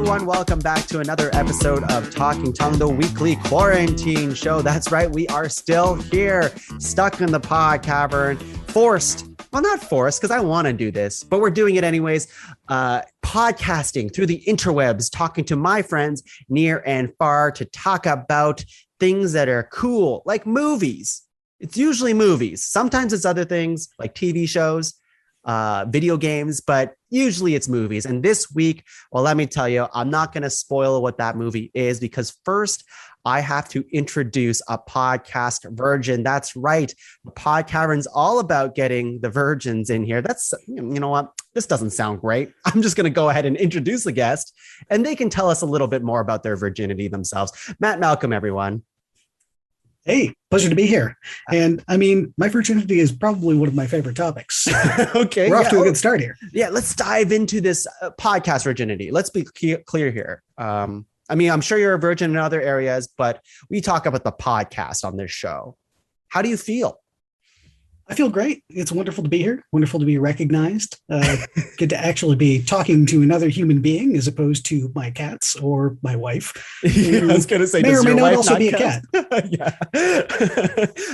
everyone. Welcome back to another episode of Talking Tongue, the weekly quarantine show. That's right. We are still here, stuck in the pod cavern, forced. Well, not forced, because I want to do this, but we're doing it anyways. Podcasting through the interwebs, talking to my friends near and far to talk about things that are cool, like movies. It's usually movies. Sometimes it's other things like TV shows, video games, but usually it's movies. And this week, well, let me tell you, I'm not going to spoil what that movie is because first I have to introduce a podcast virgin. That's right. The Pod Cavern's all about getting the virgins in here. That's, you know what? This doesn't sound great. I'm just going to go ahead and introduce the guest and they can tell us a little bit more about their virginity themselves. Matt Malcolm, everyone. Hey, pleasure to be here. And I mean, my virginity is probably one of my favorite topics. Okay. We're off to a good start here. Yeah, let's dive into this podcast virginity. Let's be clear here. I mean, I'm sure you're a virgin in other areas, but we talk about the podcast on this show. How do you feel? I feel great. It's wonderful to be here. Wonderful to be recognized. Good to actually be talking to another human being as opposed to my cats or my wife. Yeah, I was going to say, may or may not also be a cat.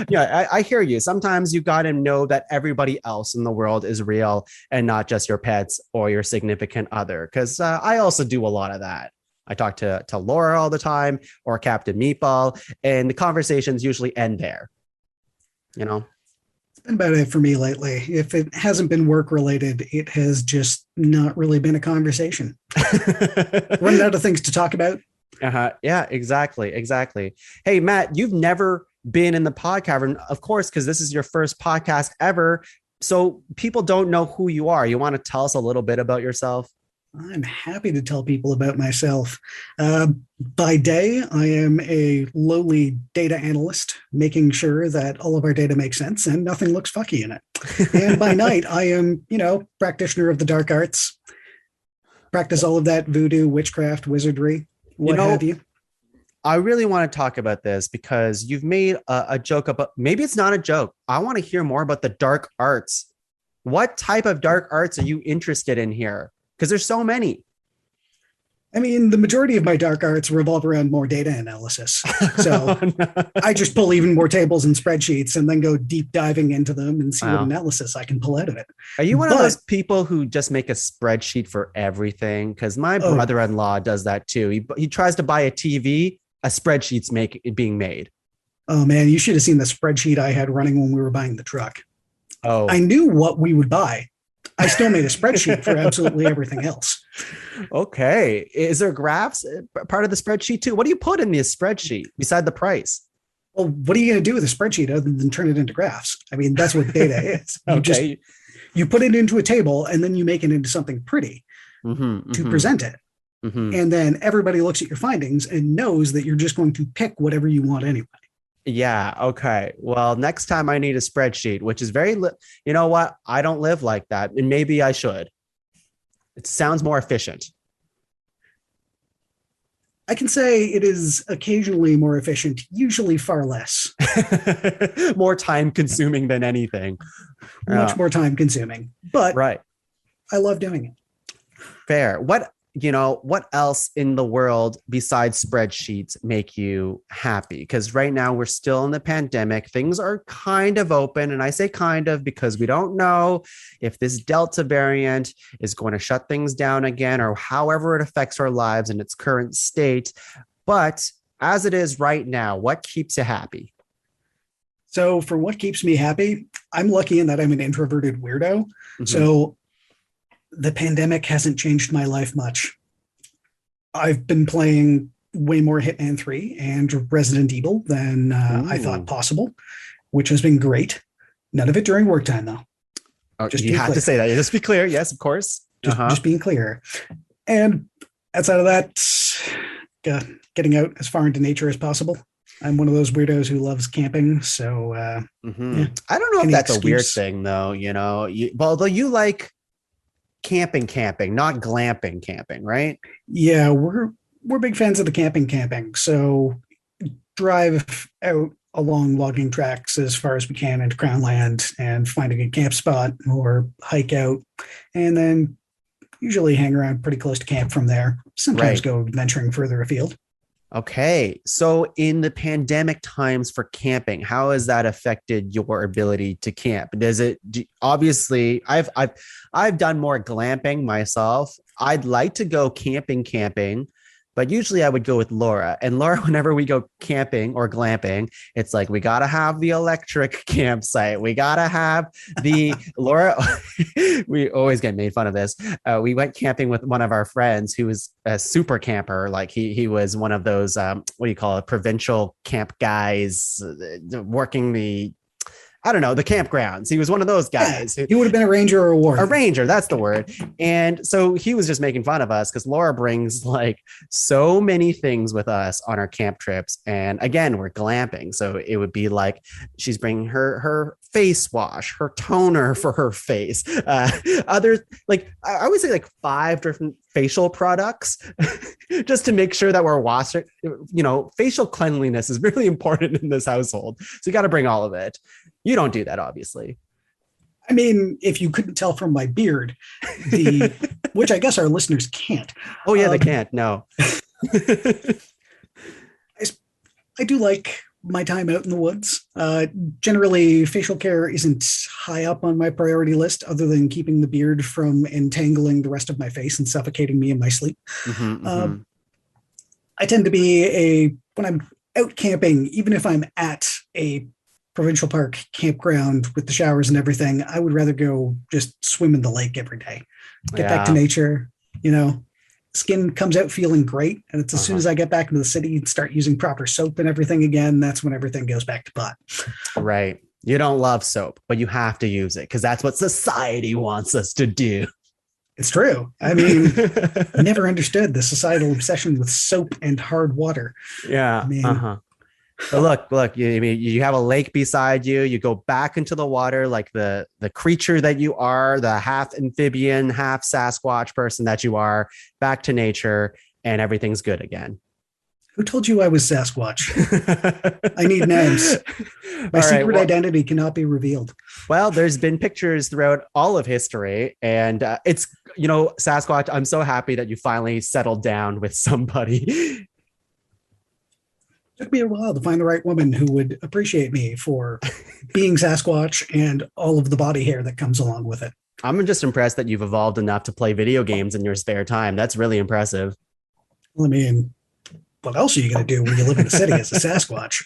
Yeah, I hear you. Sometimes you got to know that everybody else in the world is real and not just your pets or your significant other. Because I also do a lot of that. I talk to Laura all the time or Captain Meatball, and the conversations usually end there. You know? Been about it for me lately. If it hasn't been work related, it has just not really been a conversation. Running out of things to talk about. Yeah, exactly. Hey, Matt, you've never been in the pod cavern, of course, because this is your first podcast ever. So people don't know who you are. You want to tell us a little bit about yourself? I'm happy to tell people about myself. By day, I am a lowly data analyst, making sure that all of our data makes sense and nothing looks fucky in it. And by night, I am, practitioner of the dark arts, practice all of that voodoo, witchcraft, wizardry, what have you. I really want to talk about this because you've made a joke about, maybe it's not a joke. I want to hear more about the dark arts. What type of dark arts are you interested in here? Because there's so many. I mean, the majority of my dark arts revolve around more data analysis. So I just pull even more tables and spreadsheets and then go deep diving into them and see what analysis I can pull out of it. Are you one of those people who just make a spreadsheet for everything? Because my brother-in-law does that too. He tries to buy a TV, a spreadsheet's being made. Oh man, you should have seen the spreadsheet I had running when we were buying the truck. Oh, I knew what we would buy. I still made a spreadsheet for absolutely everything else. Okay. Is there graphs part of the spreadsheet too? What do you put in the spreadsheet beside the price? Well, what are you going to do with a spreadsheet other than turn it into graphs? I mean, that's what data is. You put it into a table and then you make it into something pretty to present it. Mm-hmm. And then everybody looks at your findings and knows that you're just going to pick whatever you want anyway. Yeah. Okay. Well, next time I need a spreadsheet, which is you know what? I don't live like that. And maybe I should. It sounds more efficient. I can say it is occasionally more efficient, usually far less. More time consuming than anything. Much more time consuming, but right. I love doing it. Fair. What else in the world besides spreadsheets make you happy? Because right now we're still in the pandemic. Things are kind of open. And I say kind of because we don't know if this Delta variant is going to shut things down again or however it affects our lives in its current state. But as it is right now, what keeps you happy? So for what keeps me happy, I'm lucky in that I'm an introverted weirdo. Mm-hmm. So the pandemic hasn't changed my life much. I've been playing way more Hitman 3 and Resident Evil than I thought possible, which has been great. None of it during work time, though. Oh, you have to say that. Just be clear. Yes, of course. Just being clear. And outside of that, getting out as far into nature as possible. I'm one of those weirdos who loves camping. So I don't know if that's a weird thing, though. Although you like camping, not glamping camping, right? Yeah, we're big fans of the camping. So drive out along logging tracks as far as we can into Crown Land and find a good camp spot or hike out and then usually hang around pretty close to camp from there. Sometimes Right. go venturing further afield. Okay. So in the pandemic times for camping, how has that affected your ability to camp? Obviously I've done more glamping myself. I'd like to go camping, but usually I would go with Laura. And Laura, whenever we go camping or glamping, it's like we gotta have the electric campsite. We gotta have the Laura. We always get made fun of this. We went camping with one of our friends who was a super camper. Like he was one of those what do you call it, provincial camp guys, working the, I don't know, the campgrounds. He was one of those guys. Yeah, he would have been a ranger or a warden. A ranger, that's the word. And so he was just making fun of us because Laura brings like so many things with us on our camp trips. And again, we're glamping. So it would be like she's bringing her face wash, her toner for her face, other, like I would say like 5 different facial products just to make sure that we're washing. You know, facial cleanliness is really important in this household. So you got to bring all of it. You don't do that, obviously. I mean, if you couldn't tell from my beard, which I guess our listeners can't. Oh, yeah, they can't. No. I do like my time out in the woods. Generally, facial care isn't high up on my priority list, other than keeping the beard from entangling the rest of my face and suffocating me in my sleep. I tend to be when I'm out camping, even if I'm at a provincial park campground with the showers and everything, I would rather go just swim in the lake every day. Get back to nature, skin comes out feeling great. And it's as soon as I get back into the city and start using proper soap and everything again, that's when everything goes back to pot. Right. You don't love soap, but you have to use it because that's what society wants us to do. It's true. I mean, I never understood the societal obsession with soap and hard water. Yeah. I mean, But look, you have a lake beside you. You go back into the water like the creature that you are, the half amphibian, half Sasquatch person that you are, back to nature, and everything's good again. Who told you I was Sasquatch? I need names. My secret identity cannot be revealed. Well, there's been pictures throughout all of history, and it's, Sasquatch, I'm so happy that you finally settled down with somebody. Took me a while to find the right woman who would appreciate me for being Sasquatch and all of the body hair that comes along with it. I'm just impressed that you've evolved enough to play video games in your spare time. That's really impressive. Well, I mean, what else are you going to do when you live in a city as a Sasquatch?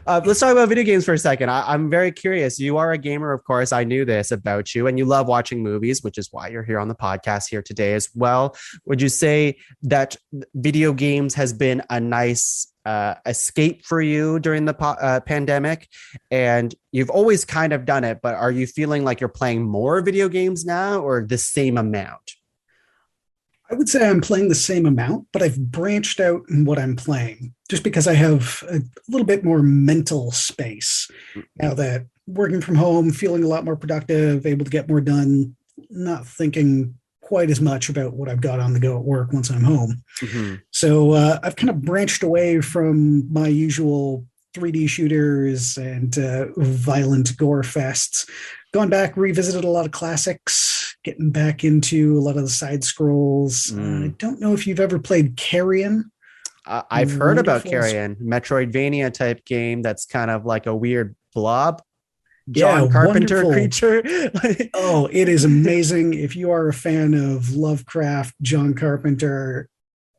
Let's talk about video games for a second. I'm very curious. You are a gamer, of course. I knew this about you, and you love watching movies, which is why you're here on the podcast here today as well. Would you say that video games has been a nice escape for you during the pandemic? And you've always kind of done it, but are you feeling like you're playing more video games now or the same amount? I would say I'm playing the same amount, but I've branched out in what I'm playing just because I have a little bit more mental space now that working from home, feeling a lot more productive, able to get more done, not thinking quite as much about what I've got on the go at work once I'm home. So I've kind of branched away from my usual 3D shooters and violent gore fests, gone back, revisited a lot of classics, getting back into a lot of the side scrolls. I don't know if you've ever played Carrion. I've heard about Carrion, Metroidvania type game that's kind of like a weird blob John Carpenter creature. Oh, it is amazing. If you are a fan of Lovecraft, John Carpenter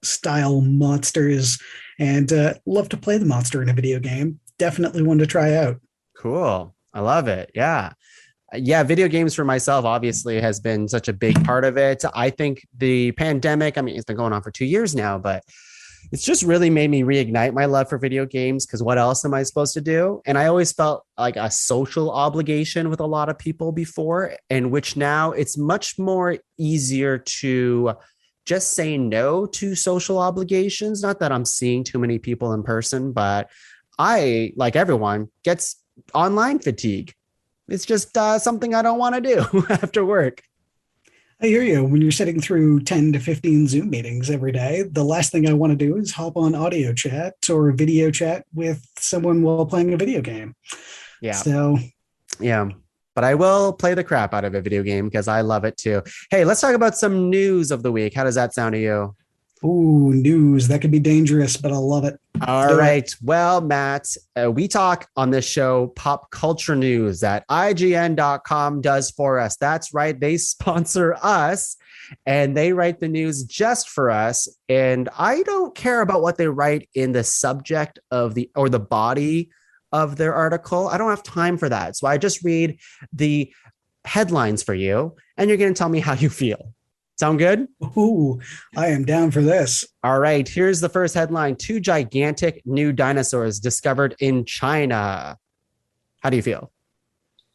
style monsters and love to play the monster in a video game, definitely one to try out. Cool. I love it. Yeah. Video games for myself obviously has been such a big part of it. I think the pandemic, it's been going on for 2 years now, but it's just really made me reignite my love for video games because what else am I supposed to do? And I always felt like a social obligation with a lot of people before, in which now it's much more easier to just say no to social obligations. Not that I'm seeing too many people in person, but I, like everyone, gets online fatigue. It's just something I don't want to do after work. I hear you. When you're sitting through 10 to 15 Zoom meetings every day, the last thing I want to do is hop on audio chat or video chat with someone while playing a video game. Yeah. So, yeah. but I will play the crap out of a video game because I love it too. Hey, let's talk about some news of the week. How does that sound to you? Ooh, news. That could be dangerous, but I love it. Let's All do it. right. Well, Matt, we talk on this show pop culture news that IGN.com does for us. That's right. They sponsor us and they write the news just for us. And I don't care about what they write in the subject of the body of their article. I don't have time for that. So I just read the headlines for you and you're going to tell me how you feel. Sound good? Ooh, I am down for this. All right, here's the first headline. 2 gigantic new dinosaurs discovered in China. How do you feel?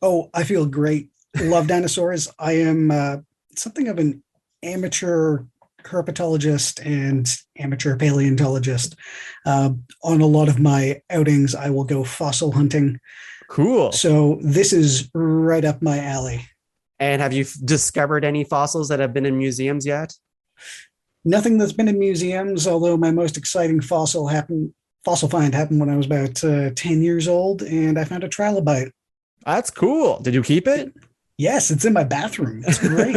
Oh, I feel great. Love dinosaurs. I am something of an amateur herpetologist and amateur paleontologist. On a lot of my outings, I will go fossil hunting. Cool. So this is right up my alley. And have you discovered any fossils that have been in museums yet? Nothing that's been in museums, although my most exciting fossil find happened when I was about 10 years old, and I found a trilobite. That's cool. Did you keep it? Yes, it's in my bathroom. It's great.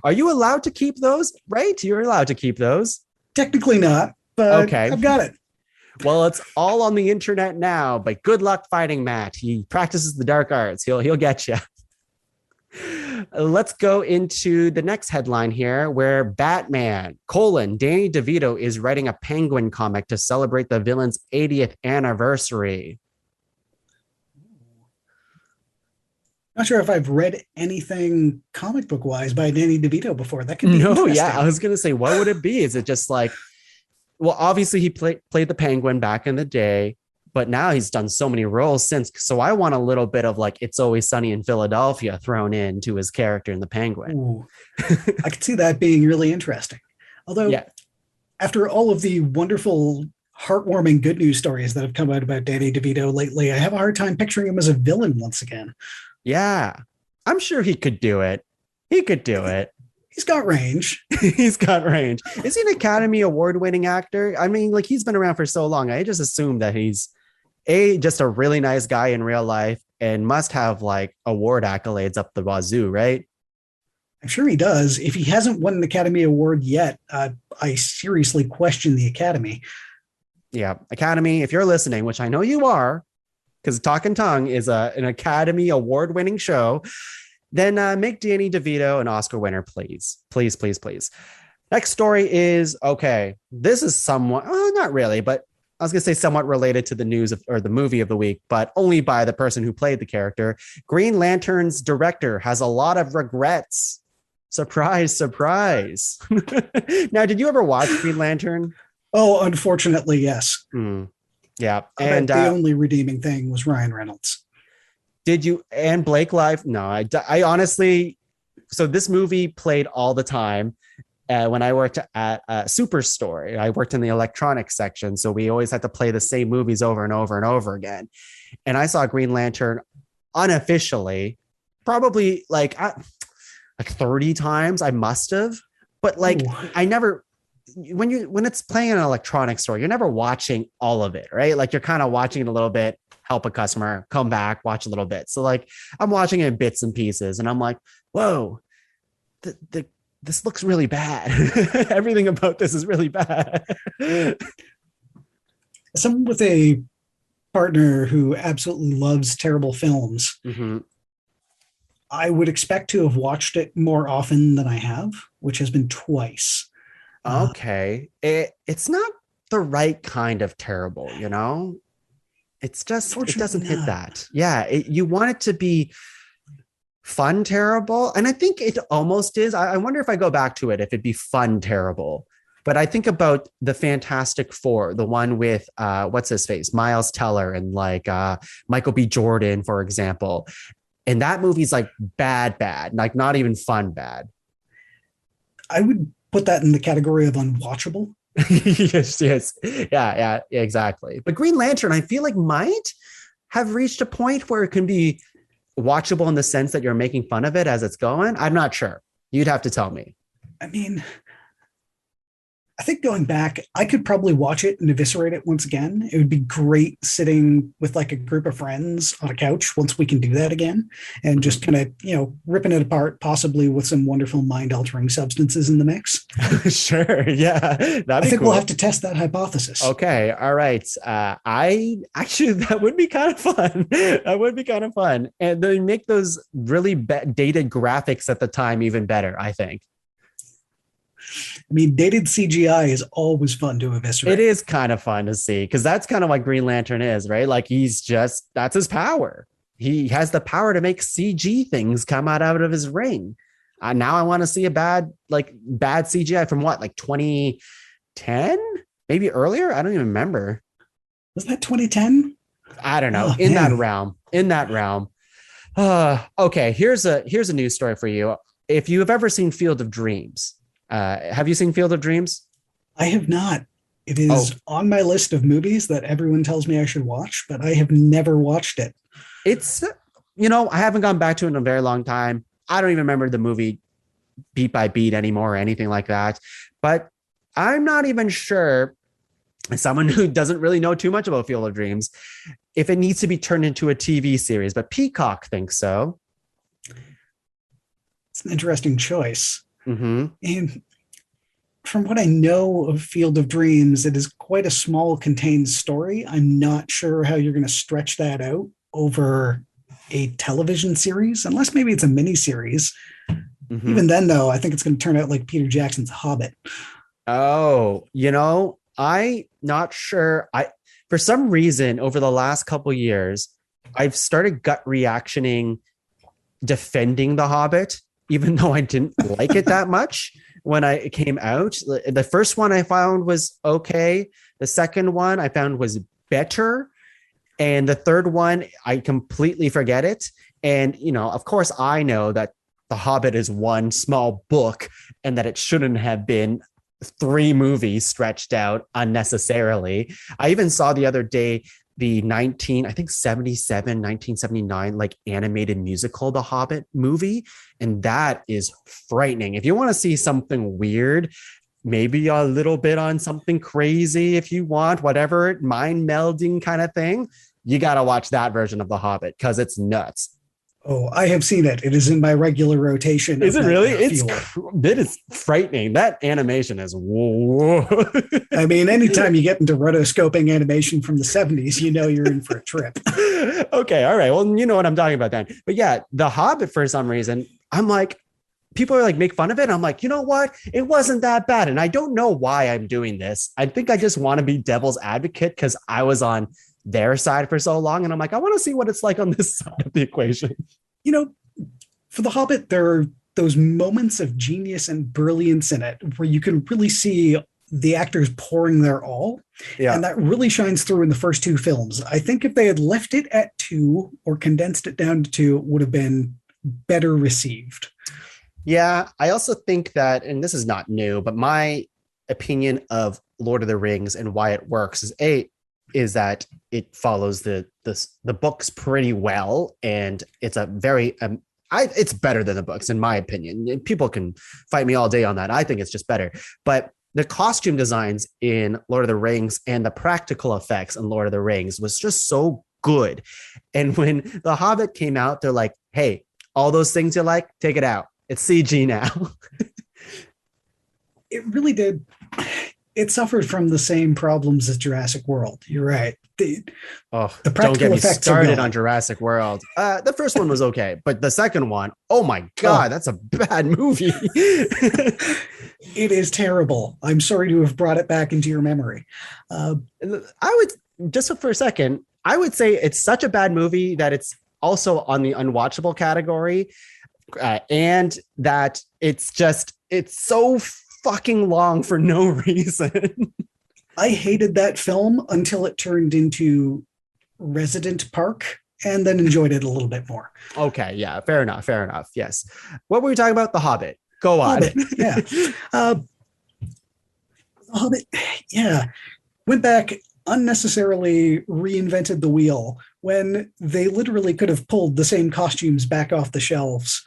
Are you allowed to keep those? Right? You're allowed to keep those. Technically not, but okay. I've got it. Well, it's all on the internet now, but good luck finding Matt. He practices the dark arts. He'll get you. Let's go into the next headline here where Batman, Danny DeVito is writing a Penguin comic to celebrate the villain's 80th anniversary. Not sure if I've read anything comic book wise by Danny DeVito before. That could be interesting. Yeah, I was going to say, what would it be? Is it just like, well, obviously he played the Penguin back in the day, but now he's done so many roles since. So I want a little bit of like It's Always Sunny in Philadelphia thrown into his character in the Penguin. Ooh, I could see that being really interesting. Although, after all of the wonderful, heartwarming good news stories that have come out about Danny DeVito lately, I have a hard time picturing him as a villain once again. Yeah, I'm sure he could do it. He could do it. He's got range. He's got range. Is he an Academy Award winning actor? I mean, like he's been around for so long. I just assume that he's just a really nice guy in real life and must have like award accolades up the wazoo, right? I'm sure he does. If he hasn't won an Academy Award yet, I seriously question the Academy. Yeah, Academy, if you're listening, which I know you are, because Talking Tongue is an Academy Award winning show, then make Danny DeVito an Oscar winner, please. Please, please, please. Next story is, okay, this is somewhat, not really, but I was going to say somewhat related to the news or the movie of the week, but only by the person who played the character. Green Lantern's director has a lot of regrets. Surprise, surprise. Now, did you ever watch Green Lantern? Oh, unfortunately, yes. Yeah. And the only redeeming thing was Ryan Reynolds. Did you, and Blake Lively? No, I honestly, so this movie played all the time. When I worked at a Superstore, I worked in the electronics section. So we always had to play the same movies over and over and over again. And I saw Green Lantern unofficially, probably like 30 times. I must have, but like, ooh. I never, when it's playing in an electronics store, you're never watching all of it, right? Like you're kind of watching it a little bit, help a customer, come back, watch a little bit. So like I'm watching it in bits and pieces and I'm like, whoa, this looks really bad. Everything about this is really bad. Someone with a partner who absolutely loves terrible films, I would expect to have watched it more often than I have, which has been twice. Okay. It's not the right kind of terrible, you know? It's just, it doesn't hit that. Yeah. You want it to be fun terrible, and I think it almost is. I wonder if I go back to it if it'd be fun terrible. But I think about the Fantastic Four, the one with what's his face, Miles Teller, and like Michael B. Jordan, for example. And that movie's like bad, like not even fun bad. I would put that in the category of unwatchable. yes, yeah, exactly. But Green Lantern, I feel like might have reached a point where it can be watchable in the sense that you're making fun of it as it's going. I'm not sure. You'd have to tell me. I mean, I think going back, I could probably watch it and eviscerate it once again. It would be great sitting with like a group of friends on a couch once we can do that again and just kind of, ripping it apart, possibly with some wonderful mind altering substances in the mix. Sure. Yeah. I think cool. we'll have to test that hypothesis. Okay. All right. I actually, that would be kind of fun. That would be kind of fun. And they make those really dated graphics at the time even better, I think. I mean, dated CGI is always fun to eviscerate. It is kind of fun to see because that's kind of what Green Lantern is, right? Like that's his power. He has the power to make CG things come out of his ring. Now I want to see a bad CGI from what, like 2010, maybe earlier? I don't even remember. Was that 2010? I don't know. In that realm. Okay, here's a news story for you. If you have ever seen Field of Dreams, have you seen Field of Dreams? I have not. It is on my list of movies that everyone tells me I should watch, but I have never watched it. It's, I haven't gone back to it in a very long time. I don't even remember the movie beat by beat anymore or anything like that. But I'm not even sure, as someone who doesn't really know too much about Field of Dreams, if it needs to be turned into a TV series. But Peacock thinks so. It's an interesting choice. Mm-hmm. And from what I know of Field of Dreams, it is quite a small contained story. I'm not sure how you're going to stretch that out over a television series, unless maybe it's a mini series. Mm-hmm. Even then, though, I think it's going to turn out like Peter Jackson's Hobbit. Oh, I'm not sure. For some reason, over the last couple of years, I've started gut reactioning defending The Hobbit, even though I didn't like it that much when it came out. The first one I found was okay. The second one I found was better. And the third one, I completely forget it. And, of course, I know that The Hobbit is one small book and that it shouldn't have been 3 movies stretched out unnecessarily. I even saw the other day the 1979 like animated musical, The Hobbit movie. And that is frightening. If you want to see something weird, maybe a little bit on something crazy, if you want, whatever, mind melding kind of thing, you got to watch that version of The Hobbit because it's nuts. Oh, I have seen it. It is in my regular rotation. Is it really? It is frightening. That animation is whoa. I mean, anytime you get into rotoscoping animation from the 70s, you're in for a trip. Okay. All right. Well, you know what I'm talking about then. But yeah, The Hobbit, for some reason, I'm like, people are like, make fun of it. I'm like, you know what? It wasn't that bad. And I don't know why I'm doing this. I think I just want to be devil's advocate because I was on their side for so long. And I'm like, I want to see what it's like on this side of the equation. For The Hobbit, there are those moments of genius and brilliance in it where you can really see the actors pouring their all. Yeah. And that really shines through in the first 2 films. I think if they had left it at 2 or condensed it down to 2, it would have been better received. Yeah. I also think that, and this is not new, but my opinion of Lord of the Rings and why it works is that it follows the books pretty well, and it's a very it's better than the books in my opinion. People can fight me all day on that. I think it's just better. But the costume designs in Lord of the Rings and the practical effects in Lord of the Rings was just so good. And when The Hobbit came out, they're like, hey, all those things you like, take it out. It's CG now. It really did. It suffered from the same problems as Jurassic World. You're right. The practical don't get me effects started on Jurassic World. The first one was okay, but the second one, oh my God, that's a bad movie. It is terrible. I'm sorry to have brought it back into your memory. I would, just for a second, I would say it's such a bad movie that it's also on the unwatchable category, and that it's so fucking long for no reason. I hated that film until it turned into Resident Park, and then enjoyed it a little bit more. Okay, yeah, fair enough. Yes. What were we talking about? The Hobbit. Go on. Hobbit, yeah. The Hobbit, yeah. Went back, unnecessarily reinvented the wheel when they literally could have pulled the same costumes back off the shelves.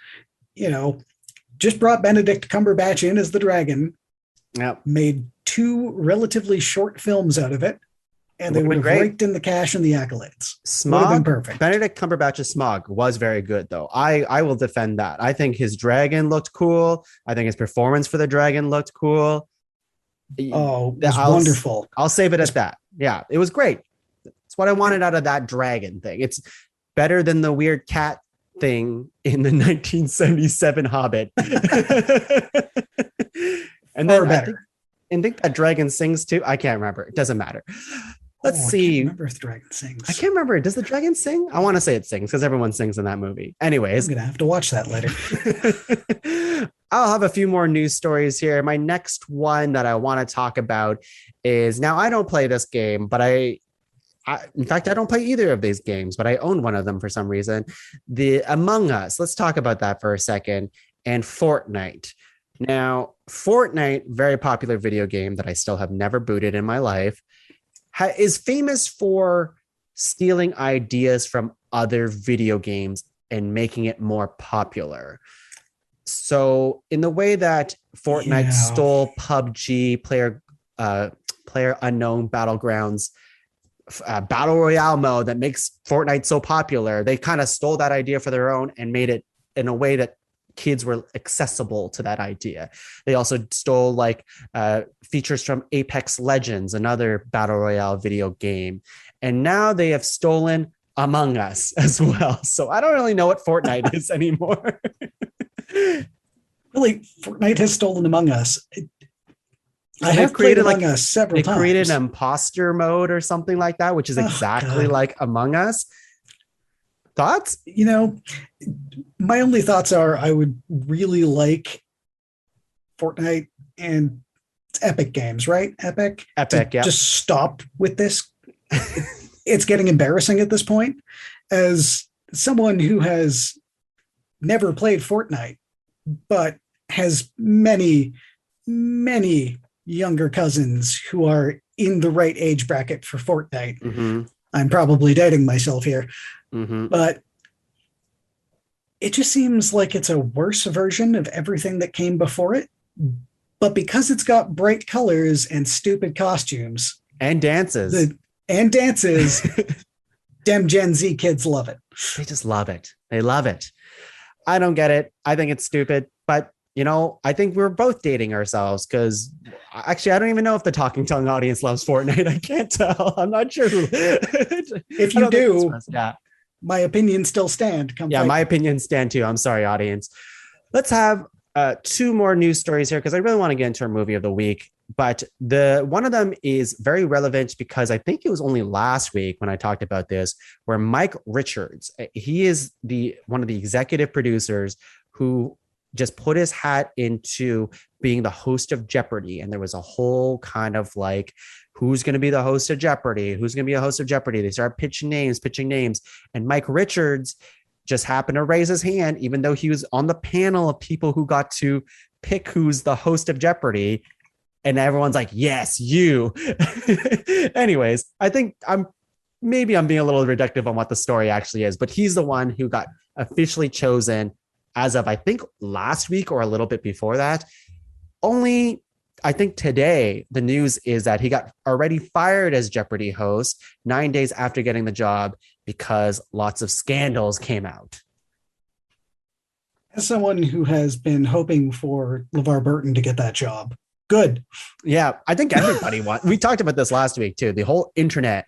Just brought Benedict Cumberbatch in as the dragon, Yep. made 2 relatively short films out of it, and they would have raked in the cash and the accolades. Would have been perfect. Benedict Cumberbatch's Smog was very good, though. I will defend that. I think his dragon looked cool. I think his performance for the dragon looked cool. Oh, it was wonderful. I'll save it at that. Yeah, it was great. It's what I wanted out of that dragon thing. It's better than the weird cat thing in the 1977 Hobbit. And then I think that dragon sings too. I can't remember. It doesn't matter. Let's see. I can't remember if the dragon sings. I can't remember. Does the dragon sing? I want to say it sings because everyone sings in that movie. Anyways. I'm going to have to watch that later. I'll have a few more news stories here. My next one that I want to talk about is, now I don't play this game, but in fact, I don't play either of these games, but I own one of them for some reason. The Among Us. Let's talk about that for a second. And Fortnite. Now, Fortnite, very popular video game that I still have never booted in my life, is famous for stealing ideas from other video games and making it more popular. So in the way that Fortnite stole PUBG, Player Unknown Battlegrounds, battle royale mode that makes Fortnite so popular, they kind of stole that idea for their own and made it in a way that kids were accessible to that idea. They also stole features from Apex Legends, another battle royale video game. And now they have stolen Among Us as well. So I don't really know what Fortnite is anymore. Really, Fortnite has stolen Among Us. I have created Among Us several times. They created an imposter mode or something like that, which is exactly like Among Us. Thoughts? My only thoughts are I would really like Fortnite and it's Epic Games, right? Epic, yeah. Just stop with this. It's getting embarrassing at this point. As someone who has never played Fortnite, but has many, many younger cousins who are in the right age bracket for Fortnite. Mm-hmm. I'm probably dating myself here. Mm-hmm. But it just seems like it's a worse version of everything that came before it. But because it's got bright colors and stupid costumes and dances, damn Gen Z kids love it. They just love it. They love it. I don't get it. I think it's stupid. But, I think we're both dating ourselves because actually, I don't even know if the Talking Tongue audience loves Fortnite. I can't tell. I'm not sure. If you do, my opinions still stand. My opinions stand too. I'm sorry, audience. Let's have 2 more news stories here because I really want to get into our movie of the week. But one of them is very relevant because I think it was only last week when I talked about this, where Mike Richards, he is one of the executive producers who just put his hat into being the host of Jeopardy. And there was a whole kind of who's going to be the host of Jeopardy? Who's going to be a host of Jeopardy? They started pitching names. And Mike Richards just happened to raise his hand, even though he was on the panel of people who got to pick who's the host of Jeopardy. And everyone's like, yes, you. Anyways, I think I'm being a little reductive on what the story actually is, but he's the one who got officially chosen as of, I think, last week or a little bit before that. Only, I think today, the news is that he got already fired as Jeopardy host 9 days after getting the job because lots of scandals came out. As someone who has been hoping for LeVar Burton to get that job, good. Yeah, I think everybody wants. We talked about this last week too. The whole internet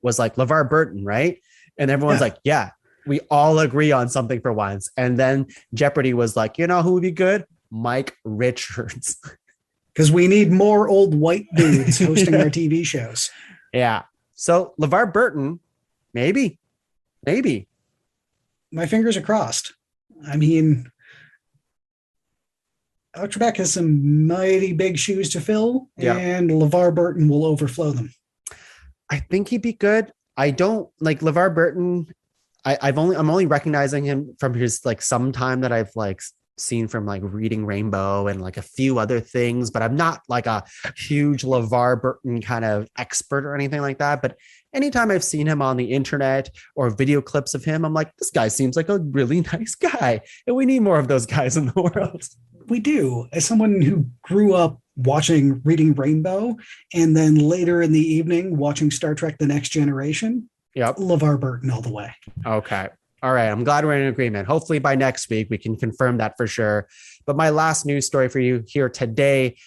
was like LeVar Burton, right? And everyone's like, yeah, we all agree on something for once. And then Jeopardy was like, who would be good? Mike Richards. Because we need more old white dudes hosting our TV shows. Yeah. So LeVar Burton, maybe. My fingers are crossed. I mean, Alex Trebek has some mighty big shoes to fill, and LeVar Burton will overflow them. I think he'd be good. I don't like LeVar Burton. I'm only recognizing him from his some time that I've seen from Reading Rainbow and a few other things, but I'm not a huge LeVar Burton kind of expert or anything like that. But anytime I've seen him on the internet or video clips of him, I'm like, this guy seems like a really nice guy, and we need more of those guys in the world. We do. As someone who grew up watching Reading Rainbow and then later in the evening watching Star Trek The Next Generation, Yep. LeVar Burton all the way. Okay. All right. I'm glad we're in agreement. Hopefully by next week, we can confirm that for sure. But my last news story for you here today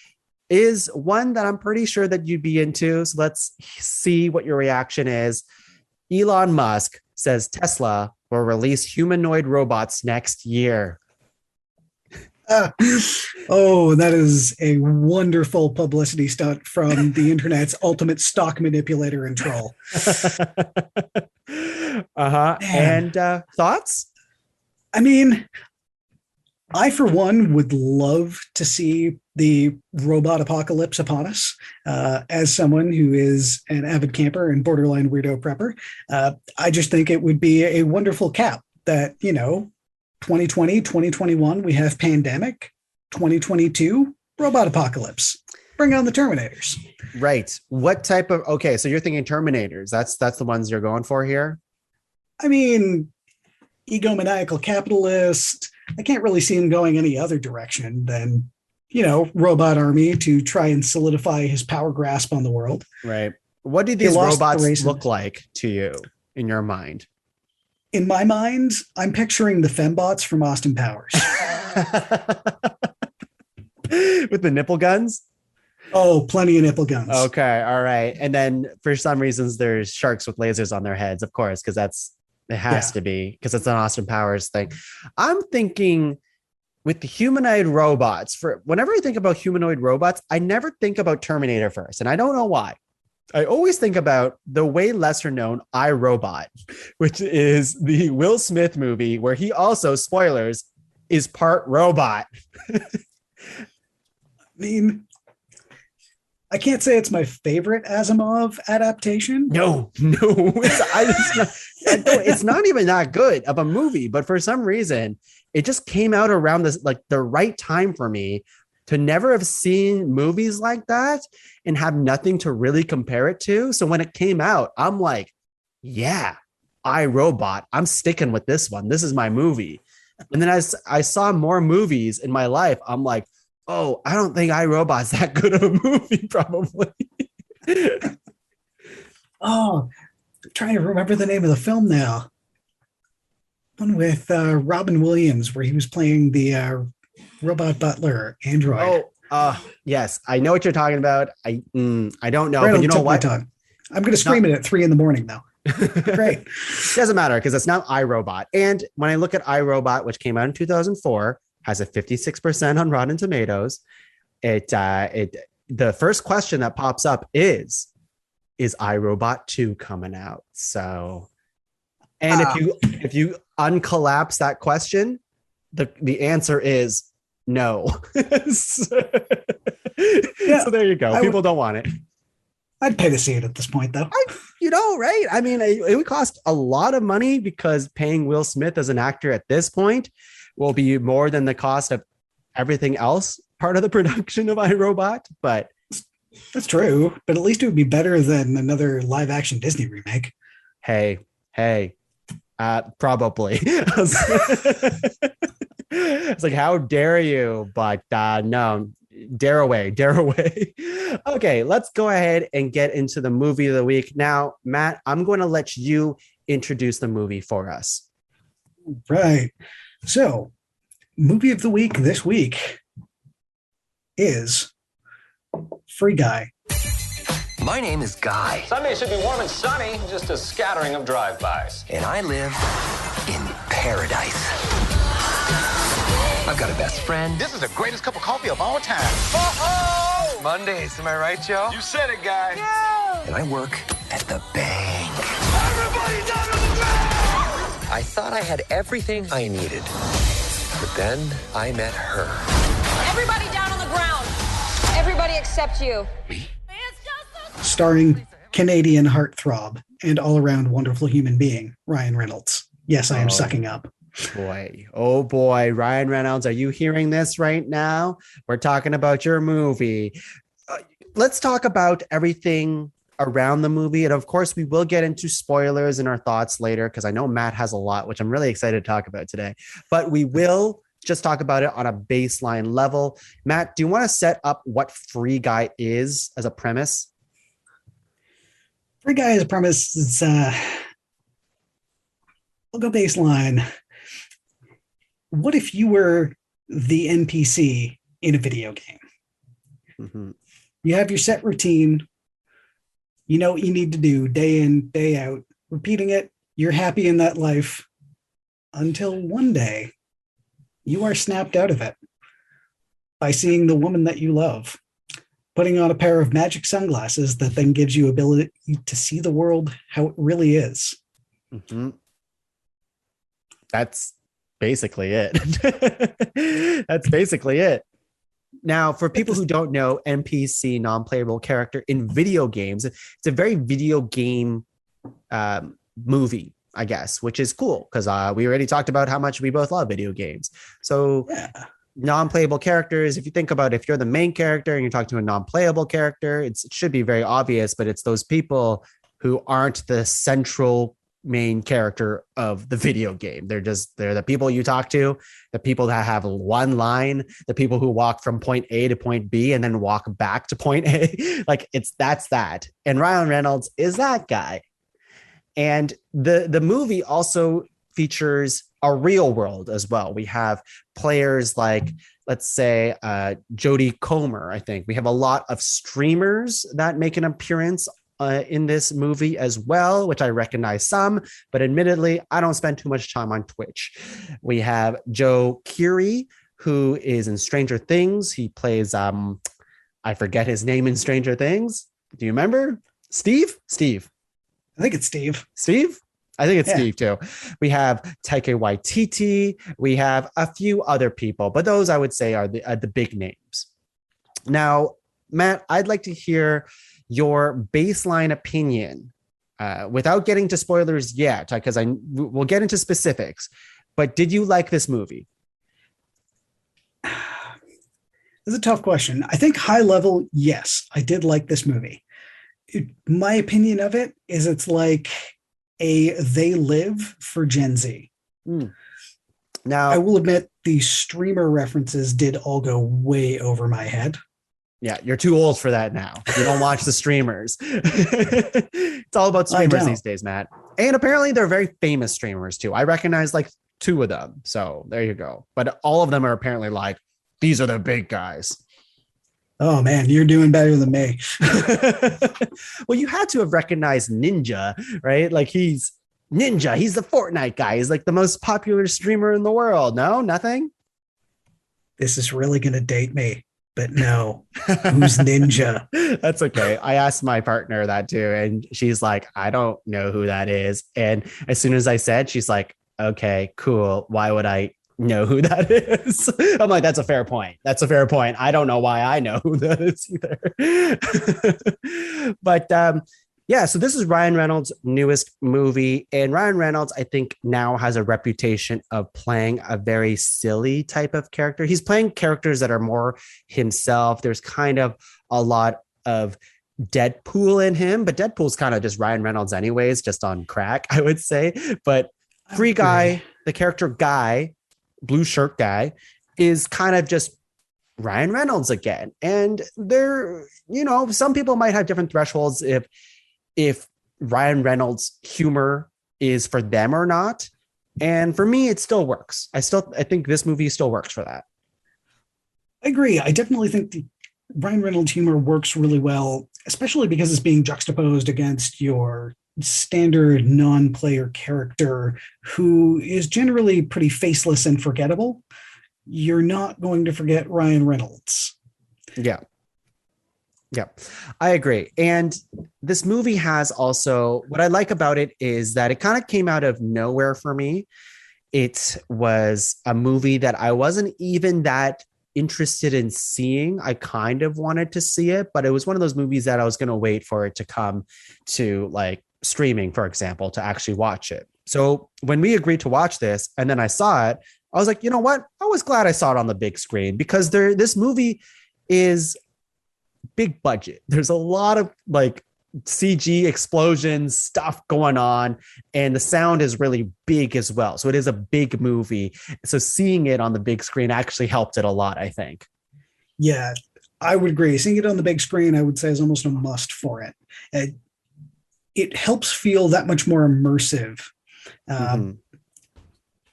is one that I'm pretty sure that you'd be into. So let's see what your reaction is. Elon Musk says Tesla will release humanoid robots next year. Oh, that is a wonderful publicity stunt from the internet's ultimate stock manipulator and troll. And thoughts? I mean, I, for one, would love to see the robot apocalypse upon us. As someone who is an avid camper and borderline weirdo prepper, I just think it would be a wonderful cap that, 2020, 2021, we have pandemic. 2022, robot apocalypse. Bring on the Terminators. Right. What type of, okay, so you're thinking Terminators. That's the ones you're going for here? I mean, egomaniacal capitalist. I can't really see him going any other direction than, robot army to try and solidify his power grasp on the world. Right. What do these robots look like to you in your mind? In my mind, I'm picturing the fembots from Austin Powers. With the nipple guns? Oh, plenty of nipple guns. Okay. All right. And then for some reasons, there's sharks with lasers on their heads, of course, because it has to be, because it's an Austin Powers thing. I'm thinking with the humanoid robots, whenever I think about humanoid robots, I never think about Terminator first. And I don't know why. I always think about the way lesser known I, Robot, which is the Will Smith movie where he also, spoilers, is part robot. I mean, I can't say it's my favorite Asimov adaptation. No, it's not even that good of a movie, but for some reason, it just came out around this, like the right time for me to never have seen movies like that and have nothing to really compare it to. So when it came out, I'm like, yeah, I, Robot, I'm sticking with this one. This is my movie. And then as I saw more movies in my life, I'm like, oh, I don't think I, Robot's that good of a movie, probably. Oh, I'm trying to remember the name of the film now. One with Robin Williams, where he was playing the robot butler android. Yes, I know what you're talking about. I don't know, Reynold, but you know what? I'm going to scream it at 3 a.m, though. Great. Doesn't matter because it's not iRobot. And when I look at iRobot, which came out in 2004, has a 56% on Rotten Tomatoes. The first question that pops up is iRobot 2 coming out? So, and if you uncollapse that question, the answer is no. So there you go. People don't want it. I'd pay to see it at this point, though. Right? I mean, it would cost a lot of money because paying Will Smith as an actor at this point will be more than the cost of everything else part of the production of iRobot. But that's true. But at least it would be better than another live action Disney remake. Hey, probably. It's like, how dare you? But no, dare away. Okay, let's go ahead and get into the movie of the week. Now, Matt, I'm going to let you introduce the movie for us. Right. So, movie of the week this week is Free Guy. My name is Guy. Sunday should be warm and sunny, just a scattering of drive-bys. And I live in paradise. I've got a best friend. This is the greatest cup of coffee of all time. Oh! Mondays, am I right, Joe? You said it, Guy. Yeah. And I work at the bank. Everybody down to the ground! I thought I had everything I needed. But then I met her. Everybody down on the ground. Everybody except you. Starring Canadian heartthrob and all-around wonderful human being, Ryan Reynolds. Yes, I am sucking up. Oh boy, Ryan Reynolds, are you hearing this right now? We're talking about your movie. Let's talk about everything around the movie. And of course, we will get into spoilers and our thoughts later, because I know Matt has a lot, which I'm really excited to talk about today. But we will just talk about it on a baseline level. Matt, do you want to set up what Free Guy is as a premise? Free Guy as a premise is, we'll go baseline. What if you were the NPC in a video game? Mm-hmm. You have your set routine. You know what you need to do day in, day out, repeating it. You're happy in that life until one day you are snapped out of it by seeing the woman that you love, putting on a pair of magic sunglasses that then gives you ability to see the world how it really is. Mm-hmm. That's basically it. That's basically it. Now, for people who don't know, NPC, non-playable character in video games, it's a very video game movie, I guess, which is cool because we already talked about how much we both love video games. So non-playable characters, if you think about if you're the main character and you're talking to a non-playable character, it should be very obvious, but it's those people who aren't the central main character of the video game. They're the people you talk to, the people that have one line, the people who walk from point A to point B and then walk back to point A. Like that's that. And Ryan Reynolds is that guy. And the movie also features a real world as well. We have players like, let's say, Jodie Comer. I think we have a lot of streamers that make an appearance in this movie as well, which I recognize some, but admittedly, I don't spend too much time on Twitch. We have Joe Keery, who is in Stranger Things. He plays, I forget his name in Stranger Things. Do you remember? Steve? I think it's Steve. I think it's Steve too. We have Taika Waititi. We have a few other people, but those I would say are the big names. Now, Matt, I'd like to hear your baseline opinion without getting to spoilers yet, because we'll get into specifics. But did you like this movie? This is a tough question. I think high level, yes, I did like this movie. My opinion of it is it's like They Live for Gen Z. Now, I will admit the streamer references did all go way over my head. Yeah, you're too old for that now. You don't watch the streamers. It's all about streamers these days, Matt. And apparently they're very famous streamers too. I recognize like 2 of them. So there you go. But all of them are apparently like, these are the big guys. Oh man, you're doing better than me. Well, you had to have recognized Ninja, right? Like he's Ninja. He's the Fortnite guy. He's like the most popular streamer in the world. No, nothing. This is really going to date me. But no, who's Ninja? That's okay. I asked my partner that too. And she's like, I don't know who that is. And as soon as I said, she's like, okay, cool. Why would I know who that is? I'm like, that's a fair point. I don't know why I know who that is either. But yeah, so this is Ryan Reynolds' newest movie. And Ryan Reynolds, I think, now has a reputation of playing a very silly type of character. He's playing characters that are more himself. There's kind of a lot of Deadpool in him, but Deadpool's kind of just Ryan Reynolds anyways, just on crack, I would say. But Free Guy, the character Guy, blue shirt guy, is kind of just Ryan Reynolds again. And there, some people might have different thresholds if Ryan Reynolds' humor is for them or not. And for me, it still works. I think this movie still works for that. I agree. I definitely think the Ryan Reynolds humor works really well, especially because it's being juxtaposed against your standard non-player character who is generally pretty faceless and forgettable. You're not going to forget Ryan Reynolds. Yeah, I agree. And this movie has also, what I like about it is that it kind of came out of nowhere for me. It was a movie that I wasn't even that interested in seeing. I kind of wanted to see it, but it was one of those movies that I was going to wait for it to come to like streaming, for example, to actually watch it. So when we agreed to watch this and then I saw it, I was like, you know what? I was glad I saw it on the big screen because this movie is big budget. There's a lot of like CG explosions, stuff going on, and the sound is really big as well. So it is a big movie. So seeing it on the big screen actually helped it a lot, I think. Yeah, I would agree. Seeing it on the big screen, I would say, is almost a must for it. It helps feel that much more immersive,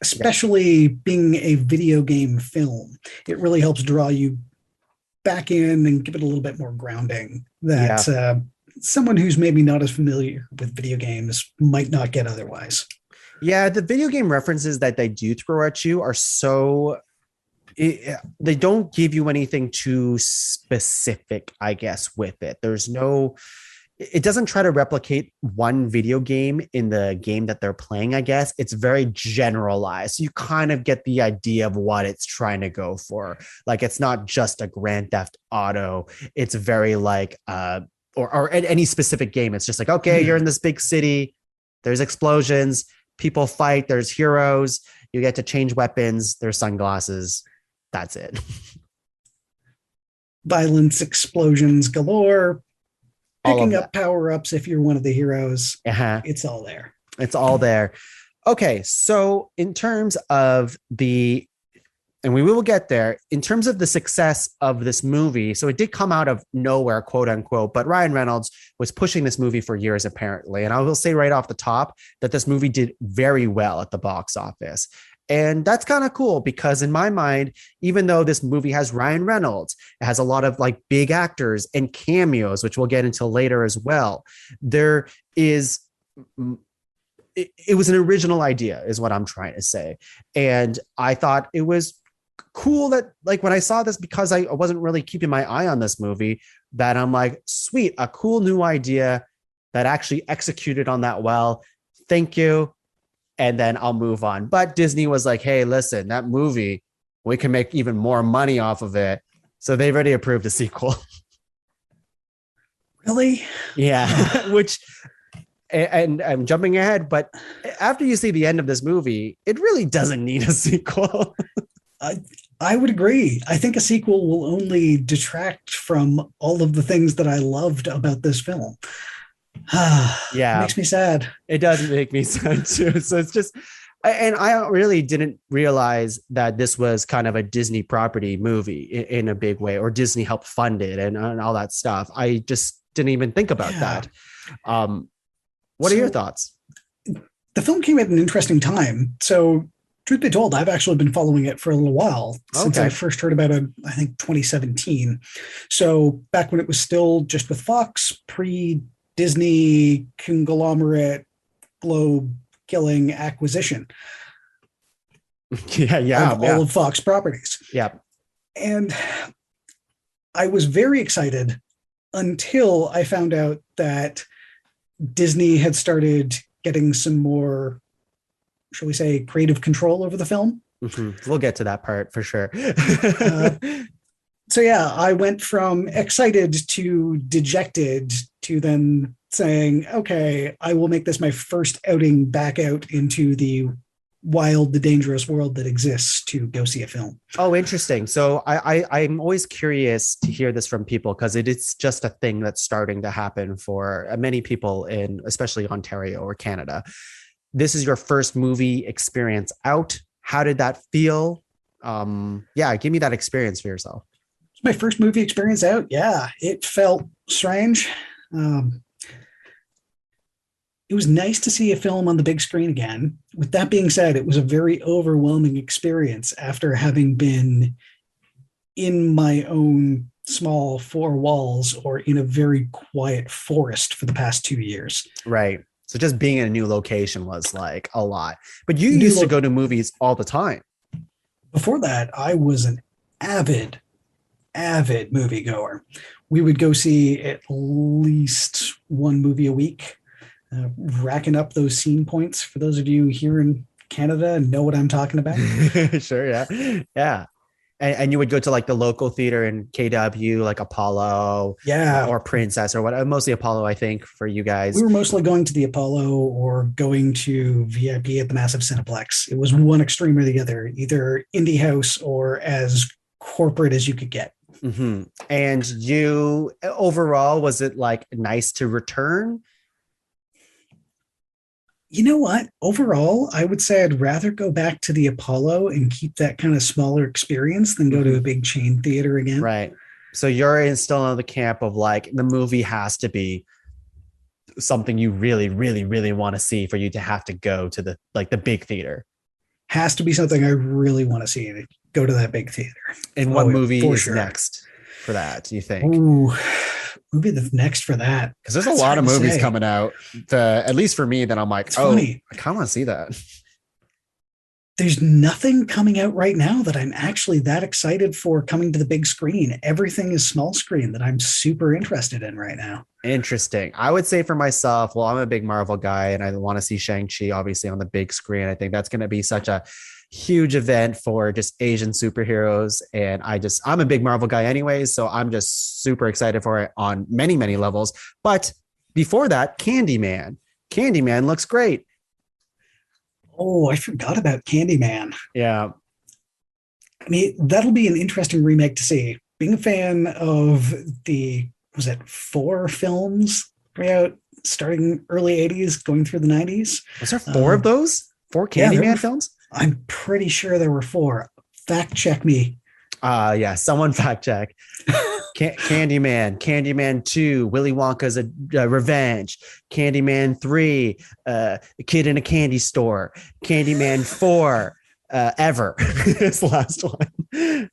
especially being a video game film. It really helps draw you back in and give it a little bit more grounding that someone who's maybe not as familiar with video games might not get otherwise. Yeah, the video game references that they do throw at you are they don't give you anything too specific, I guess, with it. It doesn't try to replicate one video game in the game that they're playing, I guess. It's very generalized. You kind of get the idea of what it's trying to go for. Like, it's not just a Grand Theft Auto. It's very like, or any specific game. It's just like, okay, you're in this big city. There's explosions. People fight. There's heroes. You get to change weapons. There's sunglasses. That's it. Violence, explosions galore. Picking up power-ups if you're one of the heroes. It's all there. It's all there. Okay, so in terms of and we will get there, in terms of the success of this movie, so it did come out of nowhere, quote unquote, but Ryan Reynolds was pushing this movie for years, apparently. And I will say right off the top that this movie did very well at the box office. And that's kind of cool because in my mind, even though this movie has Ryan Reynolds, it has a lot of like big actors and cameos, which we'll get into later as well. It was an original idea is what I'm trying to say. And I thought it was cool that like when I saw this, because I wasn't really keeping my eye on this movie, that I'm like, sweet, a cool new idea that actually executed on that well. Thank you. And then I'll move on. But Disney was like, hey, listen, that movie, we can make even more money off of it. So they've already approved a sequel. Really? Yeah. Which, and I'm jumping ahead, but after you see the end of this movie, it really doesn't need a sequel. I would agree. I think a sequel will only detract from all of the things that I loved about this film. Yeah, it makes me sad. It does make me sad too. So it's just, and I really didn't realize that this was kind of a Disney property movie in a big way, or Disney helped fund it and all that stuff. I just didn't even think about that. What are your thoughts? The film came at an interesting time. So truth be told, I've actually been following it for a little while since I first heard about it, I think 2017. So back when it was still just with Fox, pre-Disney conglomerate globe killing acquisition. All of Fox properties. Yeah. And I was very excited until I found out that Disney had started getting some more, shall we say, creative control over the film. Mm-hmm. We'll get to that part for sure. So yeah, I went from excited to dejected to then saying, okay, I will make this my first outing back out into the wild, the dangerous world that exists to go see a film. Oh, interesting. So I'm always curious to hear this from people because it is just a thing that's starting to happen for many people in especially Ontario or Canada. This is your first movie experience out. How did that feel? Give me that experience for yourself. It's my first movie experience out. Yeah, it felt strange. It was nice to see a film on the big screen again. With that being said, it was a very overwhelming experience after having been in my own small four walls or in a very quiet forest for the past 2 years. Right. So just being in a new location was like a lot. But you used to go to movies all the time. Before that, I was an avid moviegoer. We would go see at least one movie a week. Racking up those scene points for those of you here in Canada and know what I'm talking about. Sure. Yeah. And you would go to like the local theater in KW, like Apollo, or Princess or what, mostly Apollo, I think, for you guys. We were mostly going to the Apollo or going to VIP at the massive Cineplex. It was one extreme or the other, either indie house or as corporate as you could get. And you overall, was it like nice to return? You know what? Overall, I would say I'd rather go back to the Apollo and keep that kind of smaller experience than go to a big chain theater again. Right. So you're still in the camp of like the movie has to be something you really, really, really want to see for you to have to go to the big theater. Has to be something I really want to see to go to that big theater. And what movie is sure. next for that, do you think? Ooh, movie that's next for that. Because there's a lot of movies coming out, at least for me, that I'm like, funny. I kind of want to see that. There's nothing coming out right now that I'm actually that excited for coming to the big screen. Everything is small screen that I'm super interested in right now. Interesting. I would say for myself, well, I'm a big Marvel guy and I want to see Shang-Chi obviously on the big screen. I think that's going to be such a huge event for just Asian superheroes. And I'm a big Marvel guy anyways, so I'm just super excited for it on many, many levels. But before that, Candyman. Candyman looks great. Oh, I forgot about Candyman. Yeah. I mean, that'll be an interesting remake to see. Being a fan of was it 4 films out starting early 80s, going through the 90s? Was there 4 of those? 4 Candyman films? I'm pretty sure there were 4. Fact check me. Yeah, someone fact check. Candyman 2, Willy Wonka's Revenge, Candyman 3, A Kid in a Candy Store, Candyman 4, Ever. This last one.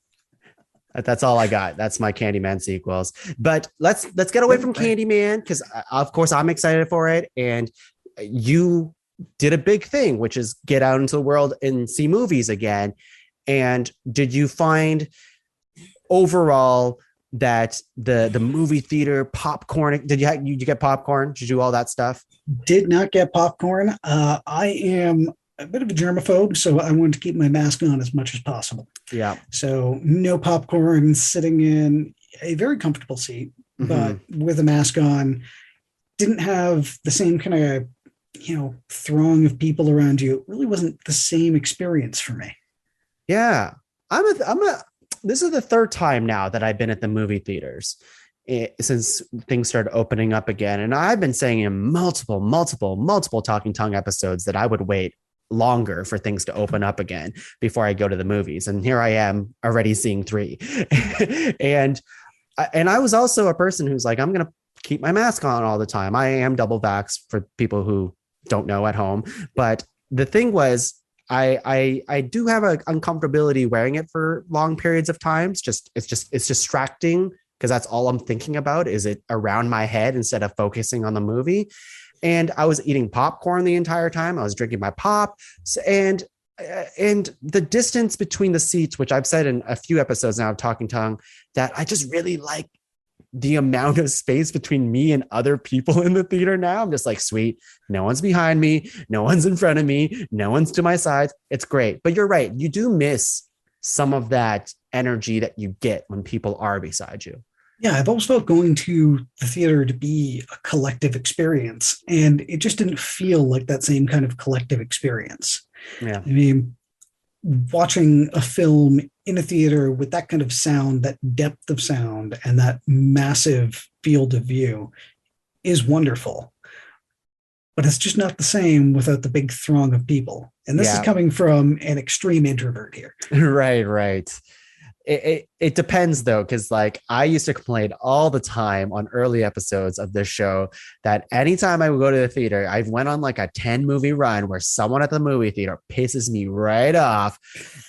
That's all I got. That's my Candyman sequels. But let's get away from Candyman because, of course, I'm excited for it. And you did a big thing, which is get out into the world and see movies again. And did you find overall that the movie theater popcorn, did you get popcorn? Did you do all that stuff? Did not get popcorn. I am a bit of a germaphobe, so I wanted to keep my mask on as much as possible. Yeah. So no popcorn, sitting in a very comfortable seat, but with a mask on. Didn't have the same kind of, throng of people around you. It really wasn't the same experience for me. Yeah. This is the 3rd time now that I've been at the movie theaters since things started opening up again. And I've been saying in multiple Talking Tongue episodes that I would wait longer for things to open up again before I go to the movies. And here I am already seeing 3. and I was also a person who's like, I'm going to keep my mask on all the time. I am double vax for people who don't know at home. But the thing was, I do have an uncomfortability wearing it for long periods of time. It's distracting because that's all I'm thinking about. Is it around my head instead of focusing on the movie? And I was eating popcorn the entire time. I was drinking my pop, and the distance between the seats, which I've said in a few episodes now of Talking Tongue, that I just really like the amount of space between me and other people in the theater now. I'm just like, sweet. No one's behind me. No one's in front of me. No one's to my side. It's great. But you're right. You do miss some of that energy that you get when people are beside you. Yeah, I've always felt going to the theater to be a collective experience, and it just didn't feel like that same kind of collective experience. Yeah. I mean, watching a film in a theater with that kind of sound, that depth of sound, and that massive field of view is wonderful. But it's just not the same without the big throng of people. And this is coming from an extreme introvert here. Right. It depends though, because like I used to complain all the time on early episodes of this show that anytime I would go to the theater, I went on like a 10 movie run where someone at the movie theater pisses me right off.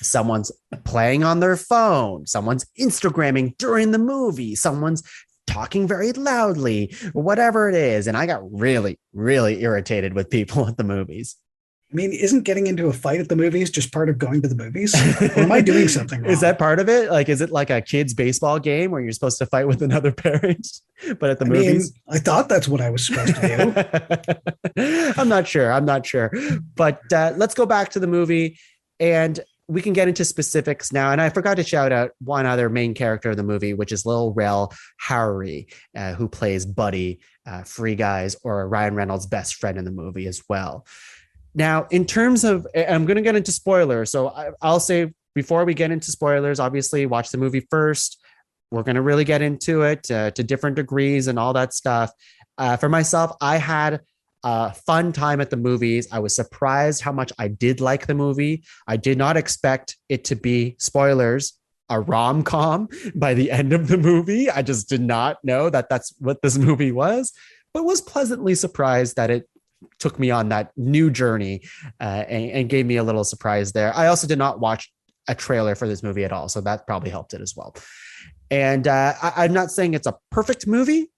Someone's playing on their phone, someone's Instagramming during the movie, someone's talking very loudly, whatever it is. And I got really, really irritated with people at the movies. I mean, isn't getting into a fight at the movies just part of going to the movies? Or am I doing something wrong? Is that part of it? Like, is it like a kid's baseball game where you're supposed to fight with another parent, but at the movies? I thought that's what I was supposed to do. I'm not sure. But let's go back to the movie and we can get into specifics now. And I forgot to shout out one other main character of the movie, which is Lil Rel Howery, who plays Buddy, Free Guys, or Ryan Reynolds' best friend in the movie as well. Now, in terms of, I'm going to get into spoilers. So I'll say before we get into spoilers, obviously watch the movie first. we're going to really get into it to different degrees and all that stuff. For myself, I had a fun time at the movies. I was surprised how much I did like the movie. I did not expect it to be, spoilers, a rom-com by the end of the movie. I just did not know that that's what this movie was, but was pleasantly surprised that it took me on that new journey and gave me a little surprise there. I also did not watch a trailer for this movie at all, so that probably helped it as well. And I'm not saying it's a perfect movie.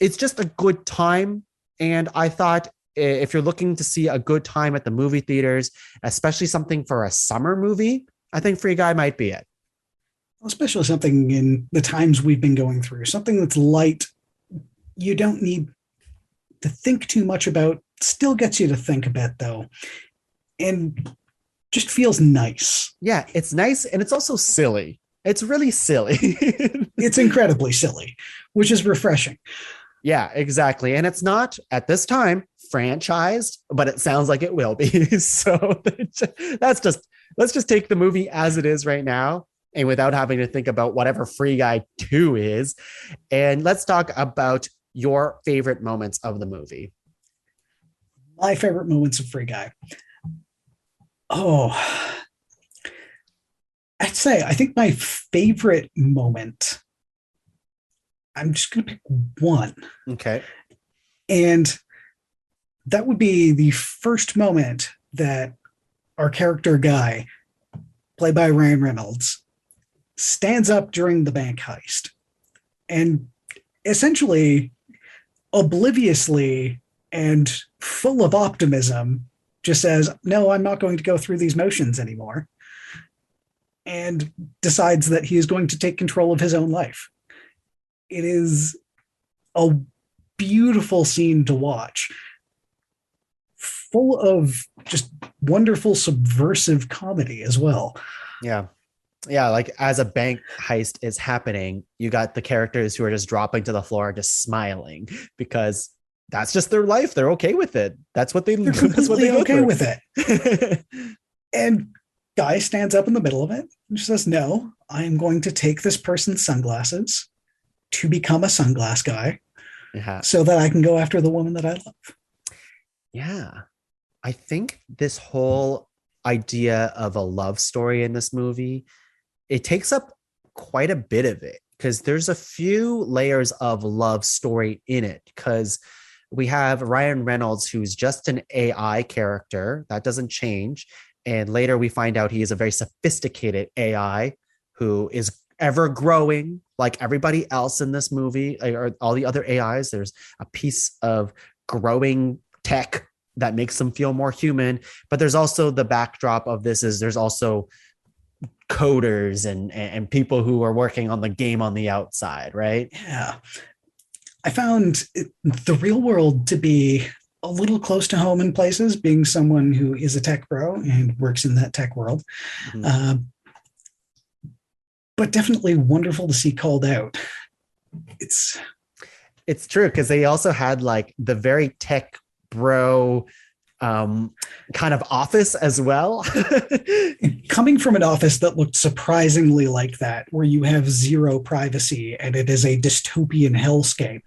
It's just a good time. And I thought if you're looking to see a good time at the movie theaters, especially something for a summer movie, I think Free Guy might be it. Especially something in the times we've been going through, something that's light. You don't need to think too much about, still gets you to think a bit though. And just feels nice. Yeah, it's nice. And it's also silly. It's really silly. It's incredibly silly, which is refreshing. Yeah, exactly. And it's not at this time franchised, but it sounds like it will be. So let's just take the movie as it is right now, and without having to think about whatever Free Guy 2 is. And let's talk about your favorite moments of the movie. My favorite moments of Free Guy. Oh, I think my favorite moment, I'm just going to pick one. Okay. And that would be the first moment that our character Guy, played by Ryan Reynolds, stands up during the bank heist and essentially obliviously and full of optimism just says, no, I'm not going to go through these motions anymore, and decides that he is going to take control of his own life. It is a beautiful scene to watch, full of just wonderful subversive comedy as well. Yeah. Yeah, like as a bank heist is happening, you got the characters who are just dropping to the floor, just smiling because that's just their life. They're okay with it. That's what They're completely okay with it. And Guy stands up in the middle of it and says, no, I am going to take this person's sunglasses to become a sunglass guy so that I can go after the woman that I love. Yeah. I think this whole idea of a love story in this movie, it takes up quite a bit of it because there's a few layers of love story in it, because we have Ryan Reynolds, who's just an AI character. That doesn't change. And later we find out he is a very sophisticated AI who is ever growing like everybody else in this movie, or all the other AIs. There's a piece of growing tech that makes them feel more human. But there's also the backdrop of this is there's also coders and people who are working on the game on the outside, right? Yeah. I found the real world to be a little close to home in places, being someone who is a tech bro and works in that tech world. Mm-hmm. But definitely wonderful to see called out. It's true, because they also had like the very tech bro kind of office as well. Coming from an office that looked surprisingly like that, where you have zero privacy and it is a dystopian hellscape.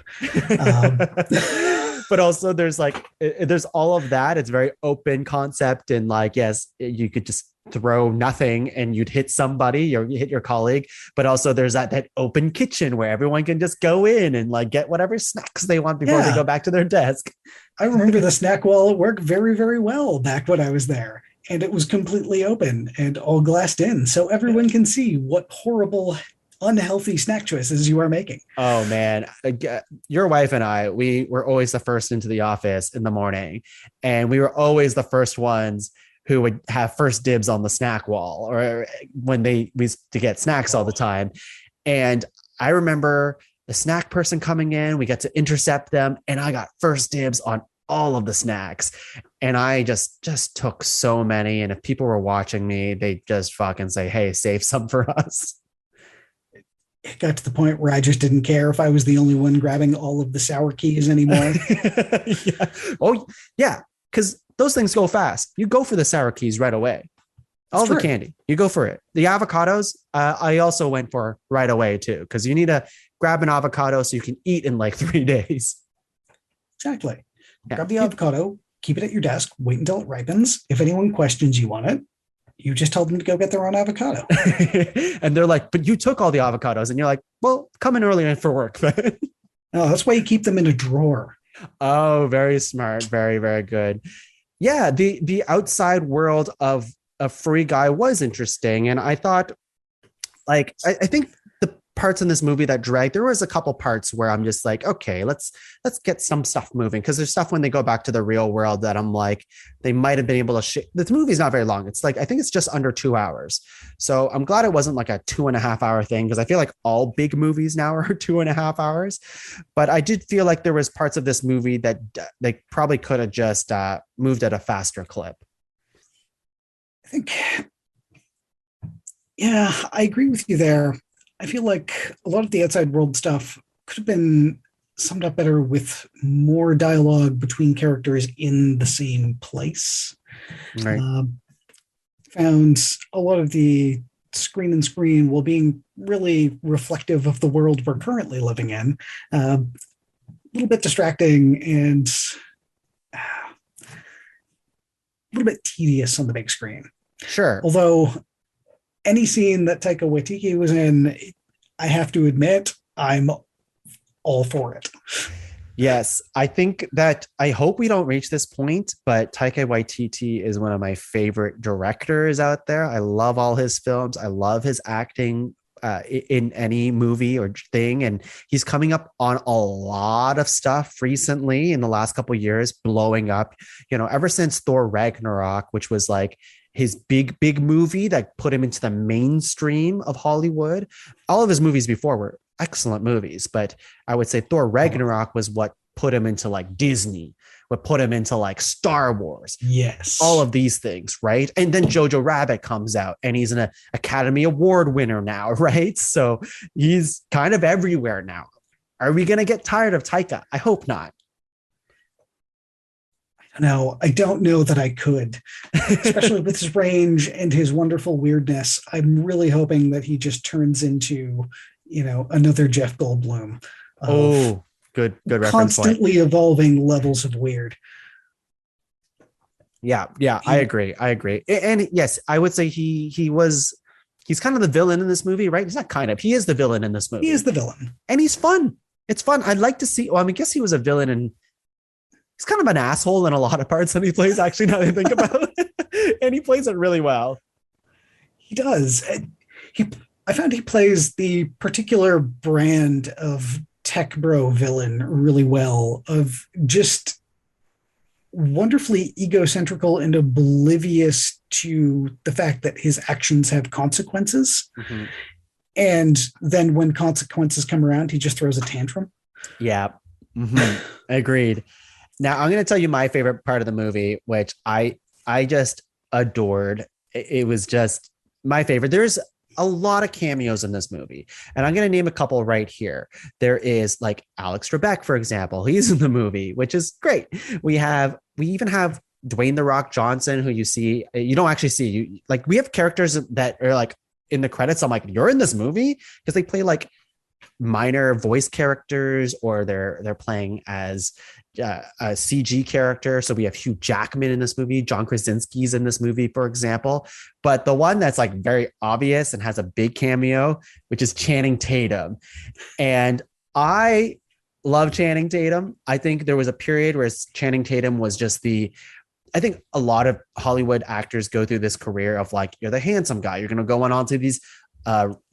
But also there's all of that. It's very open concept, and like, yes, you could just throw nothing and you'd hit somebody or you hit your colleague, but also there's that open kitchen where everyone can just go in and like get whatever snacks they want before they go back to their desk. I remember the snack wall at work very, very well back when I was there, and it was completely open and all glassed in, so everyone can see what horrible, unhealthy snack choices you are making. Oh man, your wife and I, we were always the first into the office in the morning, and we were always the first ones who would have first dibs on the snack wall, or when we used to get snacks all the time. And I remember the snack person coming in, we got to intercept them, and I got first dibs on all of the snacks. And I just took so many. And if people were watching me, they just fucking say, hey, save some for us. It got to the point where I just didn't care if I was the only one grabbing all of the sour keys anymore. Yeah. Oh, yeah. Because those things go fast. You go for the sour keys right away. All the candy. You go for it. The avocados, I also went for right away too, because you need to grab an avocado so you can eat in like 3 days. Exactly. Yeah. Grab the avocado, keep it at your desk, wait until it ripens. If anyone questions you on it, you just tell them to go get their own avocado. And they're like, but you took all the avocados. And you're like, well, come in early for work. No, that's why you keep them in a drawer. Oh, very smart. Very, very good. Yeah, the outside world of a Free Guy was interesting. And I thought, like, I think the parts in this movie that dragged, there was a couple parts where I'm just like, okay, let's get some stuff moving. Because there's stuff when they go back to the real world that I'm like, they might have been able to this movie's not very long. It's like, I think it's just under 2 hours. So I'm glad it wasn't like a 2.5 hour thing, because I feel like all big movies now are 2.5 hours. But I did feel like there was parts of this movie that they probably could have just moved at a faster clip. I think, yeah, I agree with you there. I feel like a lot of the outside world stuff could have been summed up better with more dialogue between characters in the same place. Right. Found a lot of the screen while being really reflective of the world we're currently living in. A little bit distracting and a little bit tedious on the big screen. Sure. Although any scene that Taika Waititi was in, I have to admit, I'm all for it. Yes, I think that I hope we don't reach this point, but Taika Waititi is one of my favorite directors out there. I love all his films. I love his acting in any movie or thing. And he's coming up on a lot of stuff recently in the last couple of years, blowing up, ever since Thor Ragnarok, which was like his big movie that put him into the mainstream of Hollywood. All of his movies before were excellent movies, but I would say Thor Ragnarok was what put him into like Disney, what put him into like Star Wars. Yes. All of these things, right? And then Jojo Rabbit comes out and he's an Academy Award winner now, right? So he's kind of everywhere now. Are we going to get tired of Taika? I hope not. No, I don't know that I could, especially with his range and his wonderful weirdness. I'm really hoping that he just turns into, another Jeff Goldblum. Oh, good reference constantly point. Evolving levels of weird. Yeah, I agree. And yes, I would say he's kind of the villain in this movie, right? He's not kind of, he is the villain in this movie. He is the villain. And he's fun. It's fun. I'd like to see, I guess he was a villain and he's kind of an asshole in a lot of parts that he plays, actually, now that I think about it. And he plays it really well. He does. I found he plays the particular brand of tech bro villain really well, of just wonderfully egocentrical and oblivious to the fact that his actions have consequences. Mm-hmm. And then when consequences come around, he just throws a tantrum. Yeah. Mm-hmm. Agreed. Now I'm going to tell you my favorite part of the movie, which I just adored. It was just my favorite. There's a lot of cameos in this movie, and I'm going to name a couple right here. There is like Alex Trebek, for example. He's in the movie, which is great. We even have Dwayne "The Rock" Johnson, who you don't actually see. We have characters that are like in the credits. I'm like, you're in this movie, because they play like minor voice characters, or they're playing as a CG character. So we have Hugh Jackman in this movie, John Krasinski's in this movie, for example. But the one that's like very obvious and has a big cameo, which is Channing Tatum. And I love Channing Tatum. I think there was a period where Channing Tatum was just I think a lot of Hollywood actors go through this career of like, you're the handsome guy. You're going to go on to these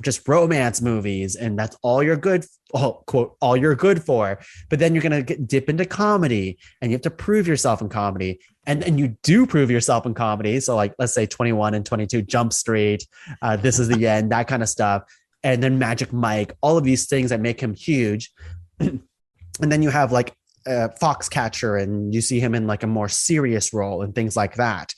just romance movies, and that's all you're good, quote, all you're good for. But then you're going to dip into comedy, and you have to prove yourself in comedy. And you do prove yourself in comedy. So like, let's say 21 and 22 Jump Street, This Is the End, that kind of stuff. And then Magic Mike, all of these things that make him huge. And then you have like Foxcatcher, and you see him in like a more serious role and things like that.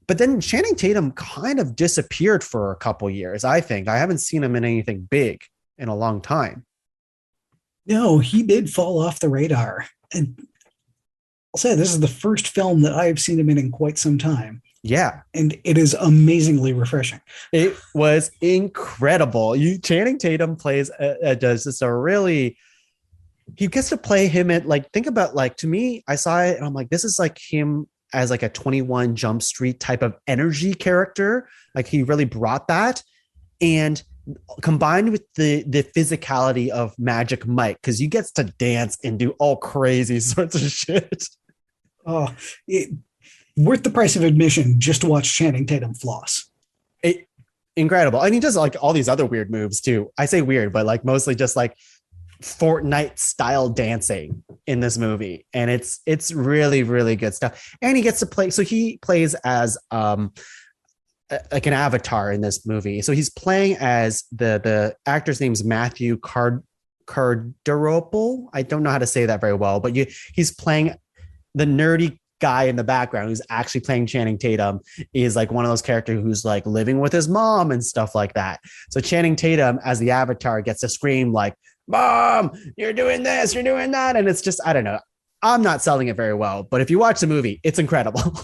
But then Channing Tatum kind of disappeared for a couple years, I think. I haven't seen him in anything big in a long time. No, he did fall off the radar. And I'll say this is the first film that I've seen him in quite some time. Yeah, and it is amazingly refreshing. it was incredible. Channing Tatum does just a really, he gets to play him at, like, think about, like, to me, I saw it and I'm like, this is like him as like a 21 Jump Street type of energy character. Like, he really brought that, and combined with the physicality of Magic Mike, because he gets to dance and do all crazy sorts of shit. Oh, worth the price of admission just to watch Channing Tatum floss. Incredible. And he does like all these other weird moves too. I say weird, but like mostly just like Fortnite style dancing in this movie, and it's really, really good stuff. And he gets to play, so he plays as like an avatar in this movie. So he's playing as the actor's name's Matthew Cardaropol. I don't know how to say that very well, but he's playing the nerdy guy in the background who's actually playing Channing Tatum, is like one of those characters who's like living with his mom and stuff like that. So Channing Tatum as the avatar gets to scream like, "Mom, you're doing this, you're doing that." And it's just, I don't know. I'm not selling it very well, but if you watch the movie, it's incredible.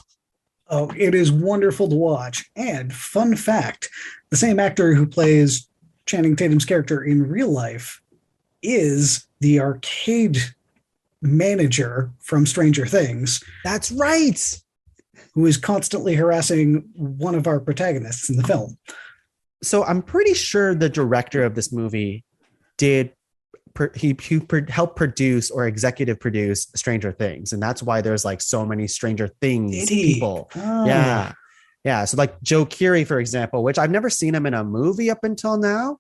Oh, it is wonderful to watch. And fun fact, the same actor who plays Channing Tatum's character in real life is the arcade manager from Stranger Things. That's right. Who is constantly harassing one of our protagonists in the film. So I'm pretty sure the director of this movie helped produce or executive produce Stranger Things, and that's why there's like so many Stranger Things people. Oh. Yeah. So like Joe Keery, for example, which I've never seen him in a movie up until now.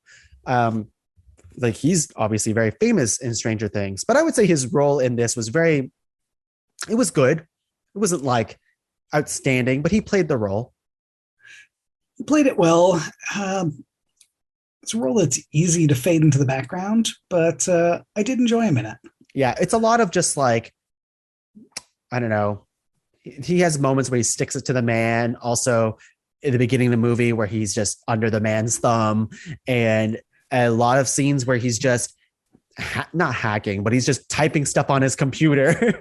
Like, he's obviously very famous in Stranger Things, but I would say his role in this was it was good. It wasn't like outstanding, but he played the role. He played it well. It's a role that's easy to fade into the background, but I did enjoy him in it. Yeah, it's a lot of just like, I don't know. He has moments where he sticks it to the man. Also, in the beginning of the movie, where he's just under the man's thumb, and a lot of scenes where he's just not hacking, but he's just typing stuff on his computer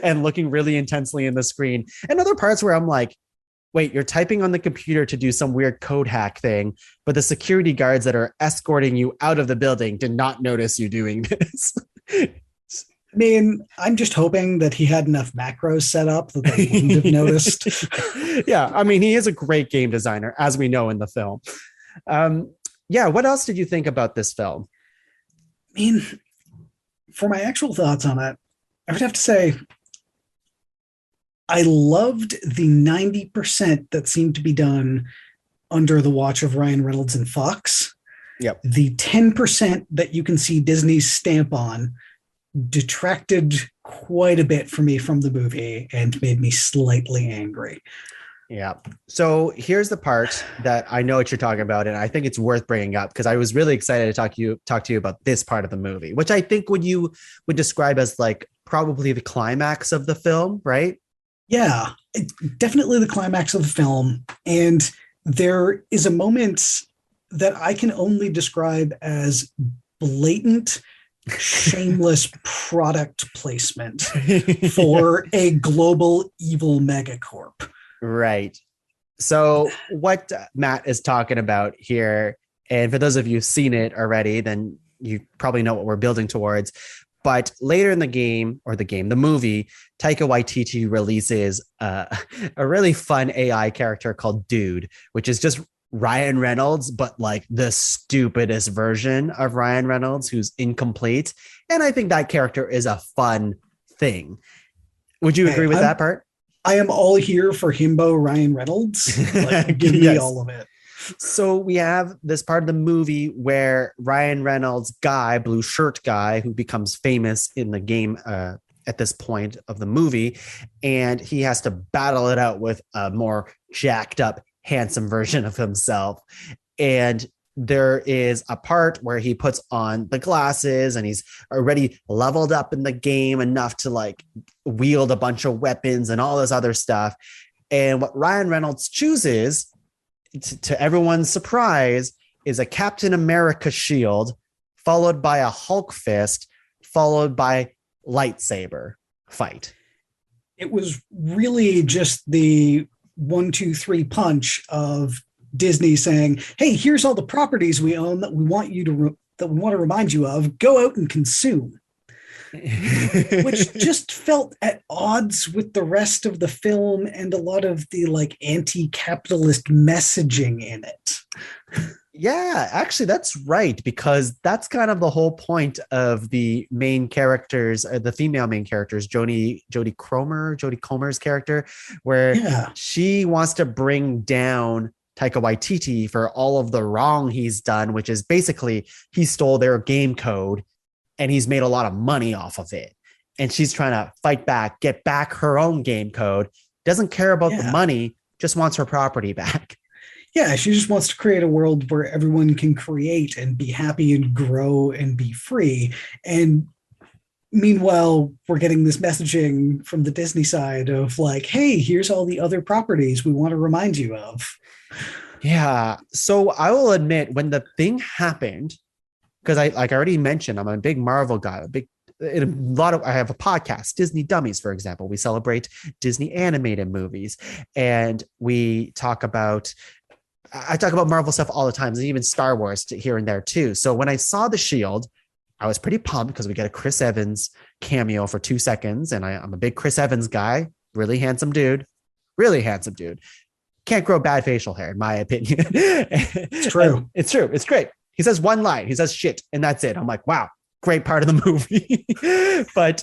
and looking really intensely in the screen. And other parts where I'm like, wait, you're typing on the computer to do some weird code hack thing, but the security guards that are escorting you out of the building did not notice you doing this. I mean, I'm just hoping that he had enough macros set up that they wouldn't have noticed. Yeah, I mean, he is a great game designer, as we know in the film. Yeah, what else did you think about this film? I mean, for my actual thoughts on it, I would have to say I loved the 90% that seemed to be done under the watch of Ryan Reynolds and Fox. Yep. The 10% that you can see Disney's stamp on detracted quite a bit for me from the movie and made me slightly angry. Yeah. So here's the part that I know what you're talking about, and I think it's worth bringing up because I was really excited to talk to you about this part of the movie, which I think would describe as like probably the climax of the film, right? Yeah, definitely the climax of the film. And there is a moment that I can only describe as blatant, shameless product placement for a global evil megacorp. Right. So what Matt is talking about here, and for those of you who've seen it already, then you probably know what we're building towards. But later in the movie, Taika Waititi releases a really fun AI character called Dude, which is just Ryan Reynolds, but like the stupidest version of Ryan Reynolds, who's incomplete. And I think that character is a fun thing. Would you agree with that part? I am all here for himbo Ryan Reynolds. Like, give me all of it. So we have this part of the movie where Ryan Reynolds' blue shirt guy, who becomes famous in the game at this point of the movie, and he has to battle it out with a more jacked up, handsome version of himself. And there is a part where he puts on the glasses and he's already leveled up in the game enough to like wield a bunch of weapons and all this other stuff. And what Ryan Reynolds chooses, to everyone's surprise, is a Captain America shield, followed by a Hulk fist, followed by lightsaber fight. It was really just the one, two, three punch of Disney saying, "Hey, here's all the properties we own that we want that we want to remind you of. Go out and consume." Which just felt at odds with the rest of the film and a lot of the like anti-capitalist messaging in it. Yeah, actually, that's right, because that's kind of the whole point of the main characters, the female main characters, Jodie Comer's character, where she wants to bring down Taika Waititi for all of the wrong he's done, which is basically he stole their game code and he's made a lot of money off of it. And she's trying to fight back, get back her own game code, doesn't care about the money, just wants her property back. Yeah, she just wants to create a world where everyone can create and be happy and grow and be free. And meanwhile, we're getting this messaging from the Disney side of like, hey, here's all the other properties we want to remind you of. Yeah. So I will admit, when the thing happened, because I already mentioned, I'm a big Marvel guy, I have a podcast, Disney Dummies, for example. We celebrate Disney animated movies, and I talk about Marvel stuff all the time, and even Star Wars here and there too. So when I saw The Shield, I was pretty pumped because we get a Chris Evans cameo for 2 seconds. And I'm a big Chris Evans guy, really handsome dude. Can't grow bad facial hair, in my opinion. It's true. It's true. It's great. He says one line, he says shit, and that's it. I'm like, wow, great part of the movie. But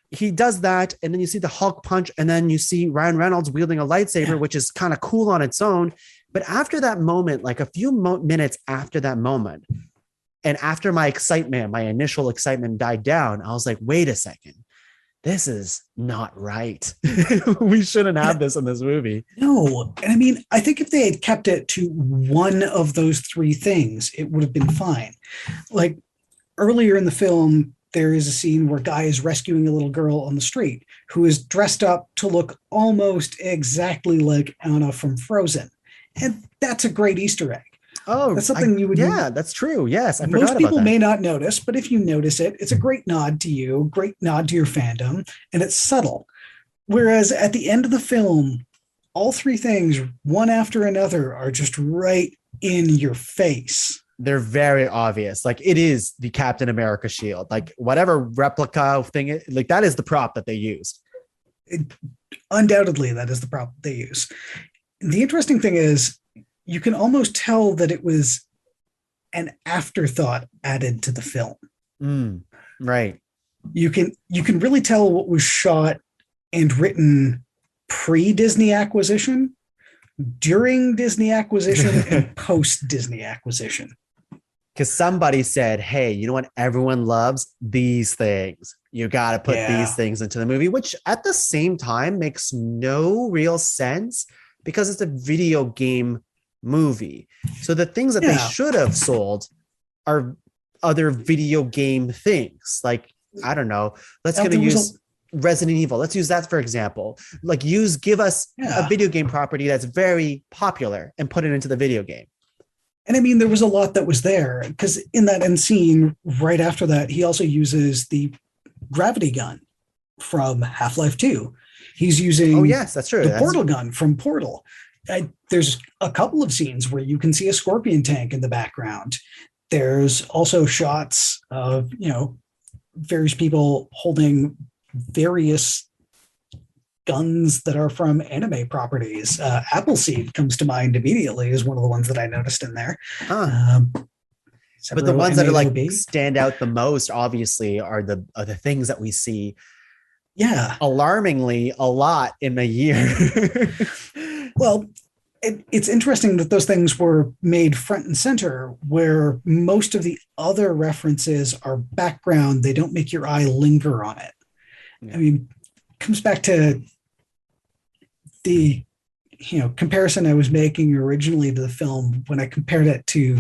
he does that, and then you see the Hulk punch, and then you see Ryan Reynolds wielding a lightsaber, which is kind of cool on its own. But after that moment, like a few minutes after that moment, and after my initial excitement died down, I was like, wait a second, this is not right. We shouldn't have this in this movie. No. And I mean, I think if they had kept it to one of those three things, it would have been fine. Like earlier in the film, there is a scene where Guy is rescuing a little girl on the street who is dressed up to look almost exactly like Anna from Frozen. And that's a great Easter egg. Oh, that's something you would. Yeah, that's true. Yes, I forgot most about people that. may not notice, but if you notice it, it's a great nod to you, great nod to your fandom, and it's subtle. Whereas at the end of the film, all three things, one after another, are just right in your face. They're very obvious. Like it is the Captain America shield. Like whatever replica thing, like that is the prop that they used. Undoubtedly, that is the prop they use. The interesting thing is, you can almost tell that it was an afterthought added to the film. Right. You can really tell what was shot and written pre-Disney acquisition, during Disney acquisition, and post-Disney acquisition. Because somebody said, hey, you know what everyone loves? These things. You got to put these things into the movie, which at the same time makes no real sense because it's a video game movie. So the things that they should have sold are other video game things. Like, I don't know. Let's use Resident Evil. Let's use that for example. Like give us a video game property that's very popular and put it into the video game. And I mean, there was a lot that was there because in that end scene, right after that, he also uses the gravity gun from Half-Life 2. He's using that's true. The portal gun from Portal. There's a couple of scenes where you can see a Scorpion tank in the background. There's also shots of, various people holding various guns that are from anime properties. Appleseed comes to mind immediately as one of the ones that I noticed in there. But the ones that are like stand out the most, obviously, are the things that we see. Yeah, alarmingly a lot in a year. Well, it's interesting that those things were made front and center, where most of the other references are background. They don't make your eye linger on it. I mean, it comes back to the comparison I was making originally to the film when I compared it to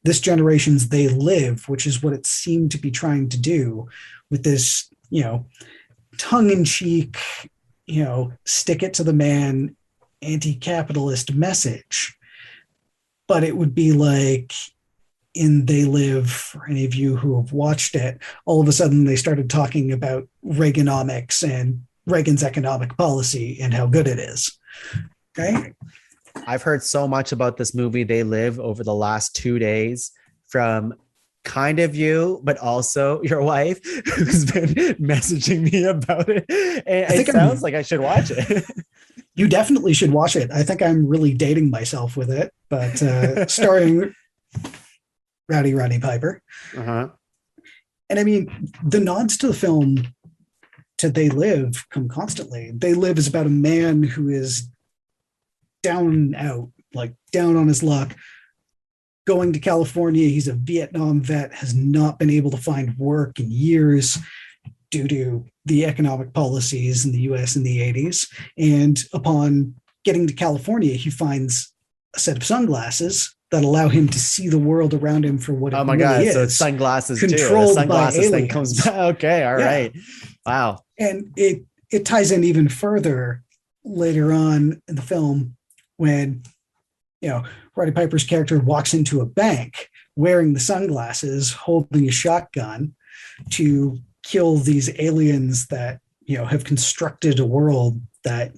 this generation's They Live, which is what it seemed to be trying to do with this tongue-in-cheek stick it to the man anti-capitalist message. But it would be like in They Live, for any of you who have watched it, all of a sudden they started talking about Reaganomics and Reagan's economic policy and how good it is. Okay. I've heard so much about this movie, They Live, over the last 2 days from kind of you, but also your wife who's been messaging me about it. And it sounds like I should watch it. You definitely should watch it. I think I'm really dating myself with it, but starring Roddy Piper. Uh-huh. And I mean, the nods to the film, to They Live, come constantly. They Live is about a man who is down and out, like down on his luck, going to California. He's a Vietnam vet, has not been able to find work in years due to the economic policies in the US in the 80s. And upon getting to California, he finds a set of sunglasses that allow him to see the world around him for what it really God, is. so it's sunglasses controlled too. The sunglasses by thing aliens. comes back. Okay, all right. Wow. And it ties in even further later on in the film when, Roddy Piper's character walks into a bank wearing the sunglasses, holding a shotgun to kill these aliens that, have constructed a world that,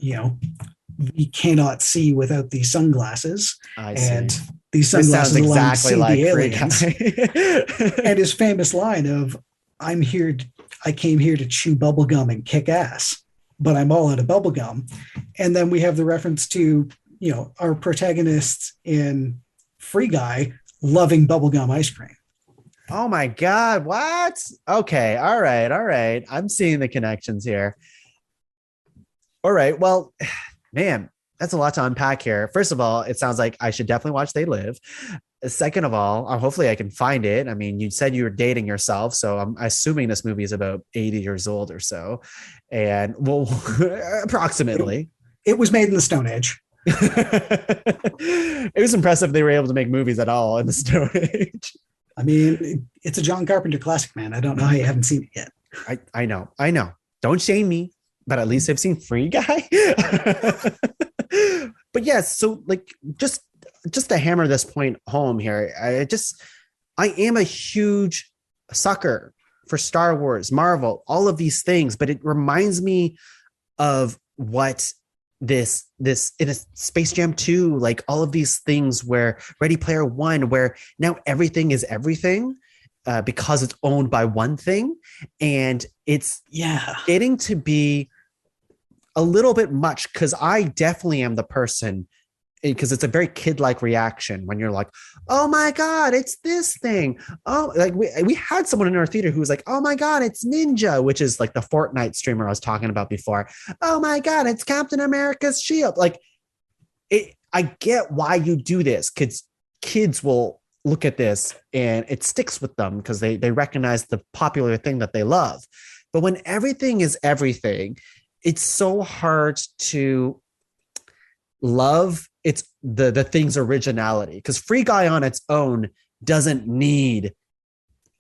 we cannot see without these sunglasses. And these sunglasses allow him to see like the aliens. And his famous line of, I came here to chew bubblegum and kick ass, but I'm all out of bubblegum. And then we have the reference to, our protagonist in Free Guy loving bubblegum ice cream. Oh my God. What? Okay. All right. I'm seeing the connections here. All right. Well, man, that's a lot to unpack here. First of all, it sounds like I should definitely watch They Live. Second of all, hopefully I can find it. I mean, you said you were dating yourself, so I'm assuming this movie is about 80 years old or so. And well, approximately. It was made in the Stone Age. It was impressive they were able to make movies at all in the Stone Age. I mean, it's a John Carpenter classic, man. I don't know how you haven't seen it yet. I know. Don't shame me, but at least I've seen Free Guy. But yes, so like just to hammer this point home here, I am a huge sucker for Star Wars, Marvel, all of these things, but it reminds me of what this in a Space Jam 2, like all of these things where Ready Player One, where now everything is everything because it's owned by one thing. And it's getting to be a little bit much, because I definitely am the person, because it's a very kid-like reaction when you're like, oh my God, it's this thing. Oh, like we had someone in our theater who was like, oh my God, it's Ninja, which is like the Fortnite streamer I was talking about before. Oh my God, it's Captain America's shield. Like I get why you do this. Kids will look at this and it sticks with them because they recognize the popular thing that they love. But when everything is everything, it's so hard to love the thing's originality, because Free Guy on its own doesn't need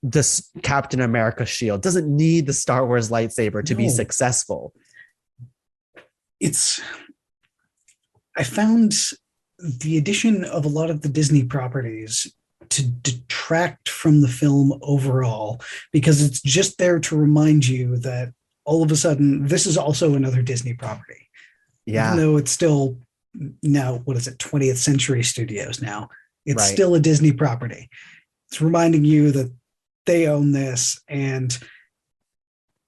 this Captain America shield, doesn't need the Star Wars lightsaber to be successful. I found the addition of a lot of the Disney properties to detract from the film overall, because it's just there to remind you that all of a sudden this is also another Disney property. Even though it's still now, 20th Century Studios now. It's still a Disney property. It's reminding you that they own this, and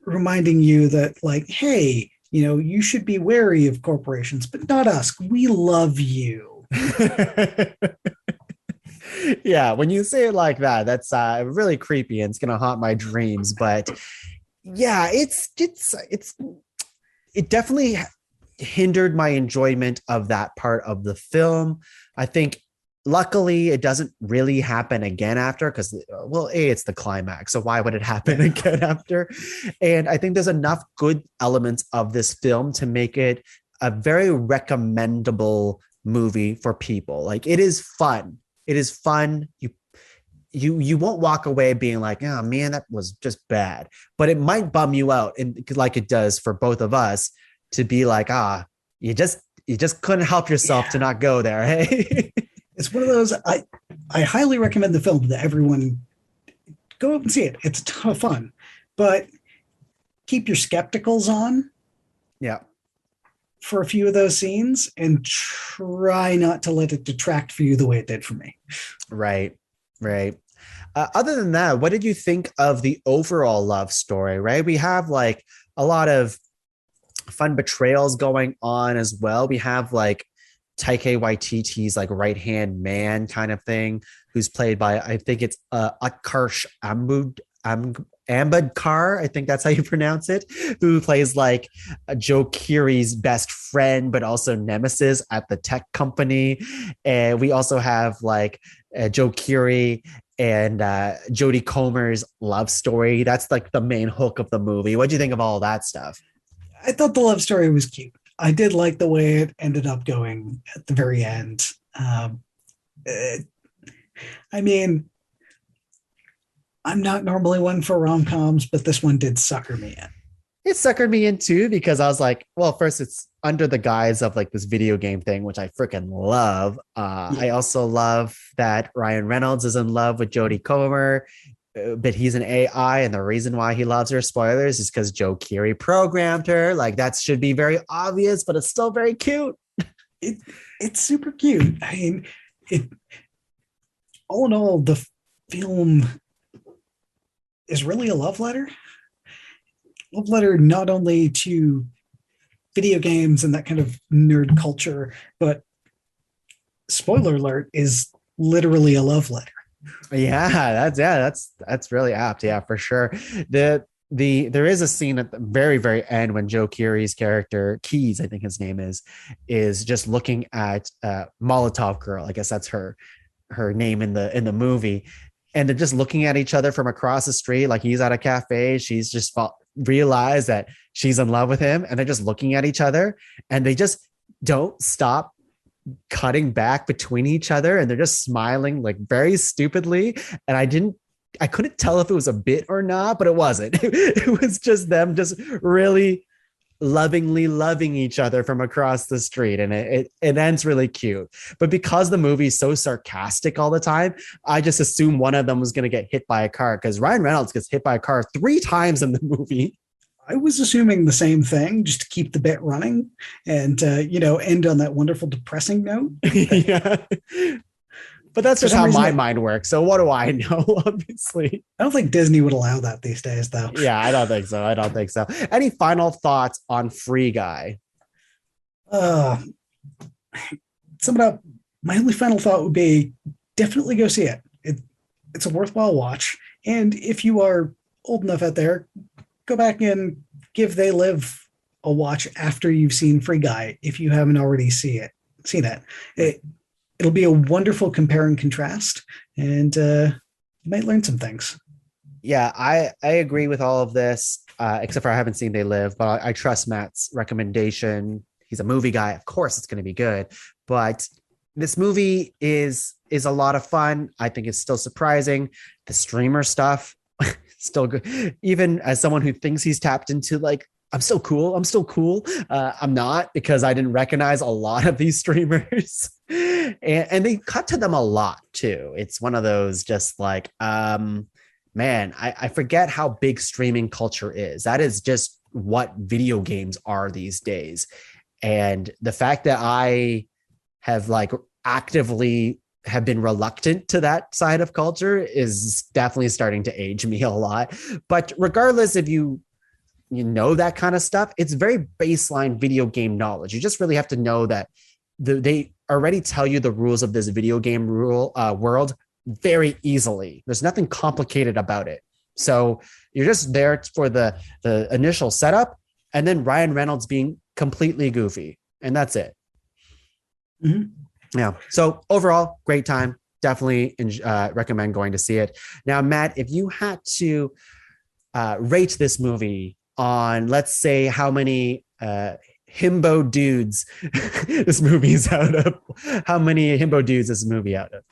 reminding you that, like, hey, you should be wary of corporations, but not us. We love you. Yeah, when you say it like that, that's really creepy, and it's gonna haunt my dreams. But yeah, it definitely hindered my enjoyment of that part of the film. I think luckily it doesn't really happen again after, because it's the climax, so why would it happen again after? And I think there's enough good elements of this film to make it a very recommendable movie for people. Like, it is fun. You won't walk away being like, oh man, that was just bad, but it might bum you out, and like it does for both of us, to be like, you just couldn't help yourself to not go there. Hey, it's one of those, I highly recommend the film to everyone. Go up and see it. It's a ton of fun, but keep your skepticals on. Yeah. for a few of those scenes and try not to let it detract for you the way it did for me. Right. Other than that, what did you think of the overall love story, right? We have like a lot of fun betrayals going on as well. We have like Taika Waititi's like right-hand man kind of thing, who's played by, I think it's Utkarsh Ambudkar, I think that's how you pronounce it, who plays like Joe Keery's best friend, but also nemesis at the tech company. And we also have like Joe Keery and Jodie Comer's love story. That's like the main hook of the movie. What do you think of all that stuff? I thought the love story was cute. I did like the way it ended up going at the very end. I mean, I'm not normally one for rom-coms, but this one did sucker me in. It suckered me in too, because I was like, well, first it's under the guise of like this video game thing, which I freaking love. I also love that Ryan Reynolds is in love with Jodie Comer, but he's an AI. And the reason why he loves her, spoilers, is because Joe Keery programmed her. Like that should be very obvious, but it's still very cute. It's super cute. I mean, all in all, the film is really a love letter. Love letter not only to video games and that kind of nerd culture, but spoiler alert, is literally a love letter. That's really apt. Yeah, for sure. There is a scene at the very, very end when Joe Keery's character, Keys, I think his name is just looking at Molotov Girl. I guess that's her name in the movie. And they're just looking at each other from across the street. Like he's at a cafe. She's just realized that she's in love with him. And they're just looking at each other. And they just don't stop cutting back between each other. And they're just smiling like very stupidly. And I couldn't tell if it was a bit or not, but it wasn't. It was just them just really lovingly loving each other from across the street, and it ends really cute. But because the movie is so sarcastic all the time, I just assumed one of them was going to get hit by a car, because Ryan Reynolds gets hit by a car 3 times in the movie. I was assuming the same thing, just to keep the bit running and end on that wonderful depressing note. Yeah. But that's just how my mind works. So what do I know? Obviously, I don't think Disney would allow that these days, though. Yeah, I don't think so. Any final thoughts on Free Guy? Sum it up. My only final thought would be definitely go see it. It's a worthwhile watch. And if you are old enough out there, go back and give They Live a watch after you've seen Free Guy, if you haven't already seen it. It'll be a wonderful compare and contrast, and you might learn some things. Yeah, I agree with all of this, except for I haven't seen They Live, but I trust Matt's recommendation. He's a movie guy. Of course, it's going to be good. But this movie is a lot of fun. I think it's still surprising. The streamer stuff, still good. Even as someone who thinks he's tapped into like, I'm still cool. I'm not, because I didn't recognize a lot of these streamers. And they cut to them a lot too. It's one of those just like, man, I forget how big streaming culture is. That is just what video games are these days. And the fact that I have like actively have been reluctant to that side of culture is definitely starting to age me a lot. But regardless, if you know that kind of stuff, it's very baseline video game knowledge. You just really have to know that they already tell you the rules of this video game world very easily. There's nothing complicated about it. So you're just there for the initial setup, and then Ryan Reynolds being completely goofy, and that's it. Mm-hmm. Yeah. So overall, great time. Definitely recommend going to see it. Now, Matt, if you had to rate this movie on, let's say, how many himbo dudes this movie is out of, how many himbo dudes is this movie out of?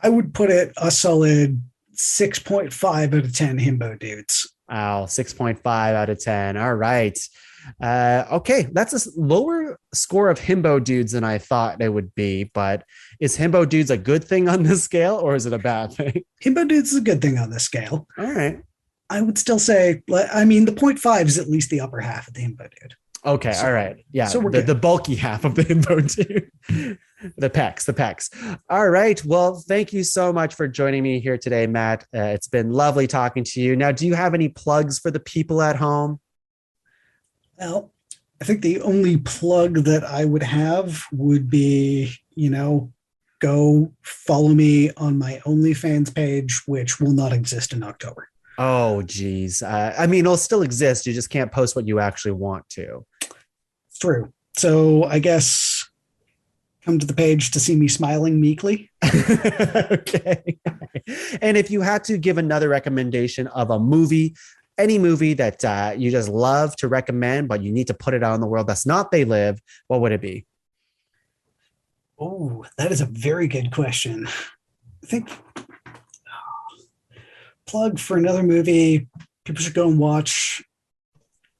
I would put it a solid 6.5 out of 10 himbo dudes. Wow, 6.5 out of 10. All right. Okay, that's a lower score of himbo dudes than I thought it would be, but is himbo dudes a good thing on this scale, or is it a bad thing? Himbo dudes is a good thing on this scale. All right. I would still say, I mean, the 0.5 is at least the upper half of the himbo dude. Okay. So- all right. Yeah. so we're the, good. the bulky half of the info too. The pecs. All right. Well, thank you so much for joining me here today, Matt. It's been lovely talking to you. Now, do you have any plugs for the people at home? Well, I think the only plug that I would have would be, go follow me on my OnlyFans page, which will not exist in October. Oh, geez. I mean, it'll still exist. You just can't post what you actually want to. It's true. So I guess come to the page to see me smiling meekly. Okay. And if you had to give another recommendation of a movie, any movie that you just love to recommend, but you need to put it out in the world that's not They Live, what would it be? Oh, that is a very good question. I think plug for another movie people should go and watch.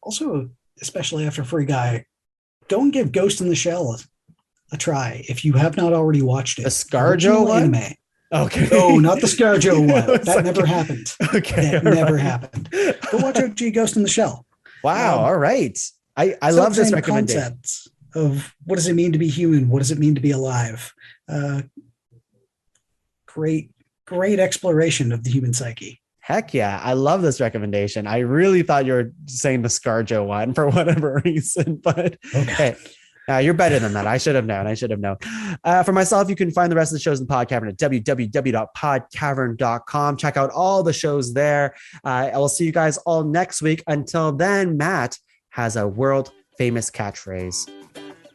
Also, especially after Free Guy, go and give Ghost in the Shell a try if you have not already watched it. The ScarJo one? Anime. Okay. No, not the ScarJo one. It's That like- never happened. Okay. That all never right. happened. Go watch OG Ghost in the Shell. Wow. All right. I It's love the this same recommendation. concepts of what does it mean to be human? What does it mean to be alive? Great exploration of the human psyche. Heck yeah. I love this recommendation. I really thought you were saying the ScarJo one for whatever reason, but Okay. hey, you're better than that. I should have known. For myself, you can find the rest of the shows in Pod Cavern at www.podcavern.com. Check out all the shows there. I will see you guys all next week. Until then, Matt has a world famous catchphrase.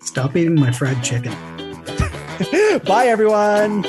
Stop eating my fried chicken. Bye, everyone.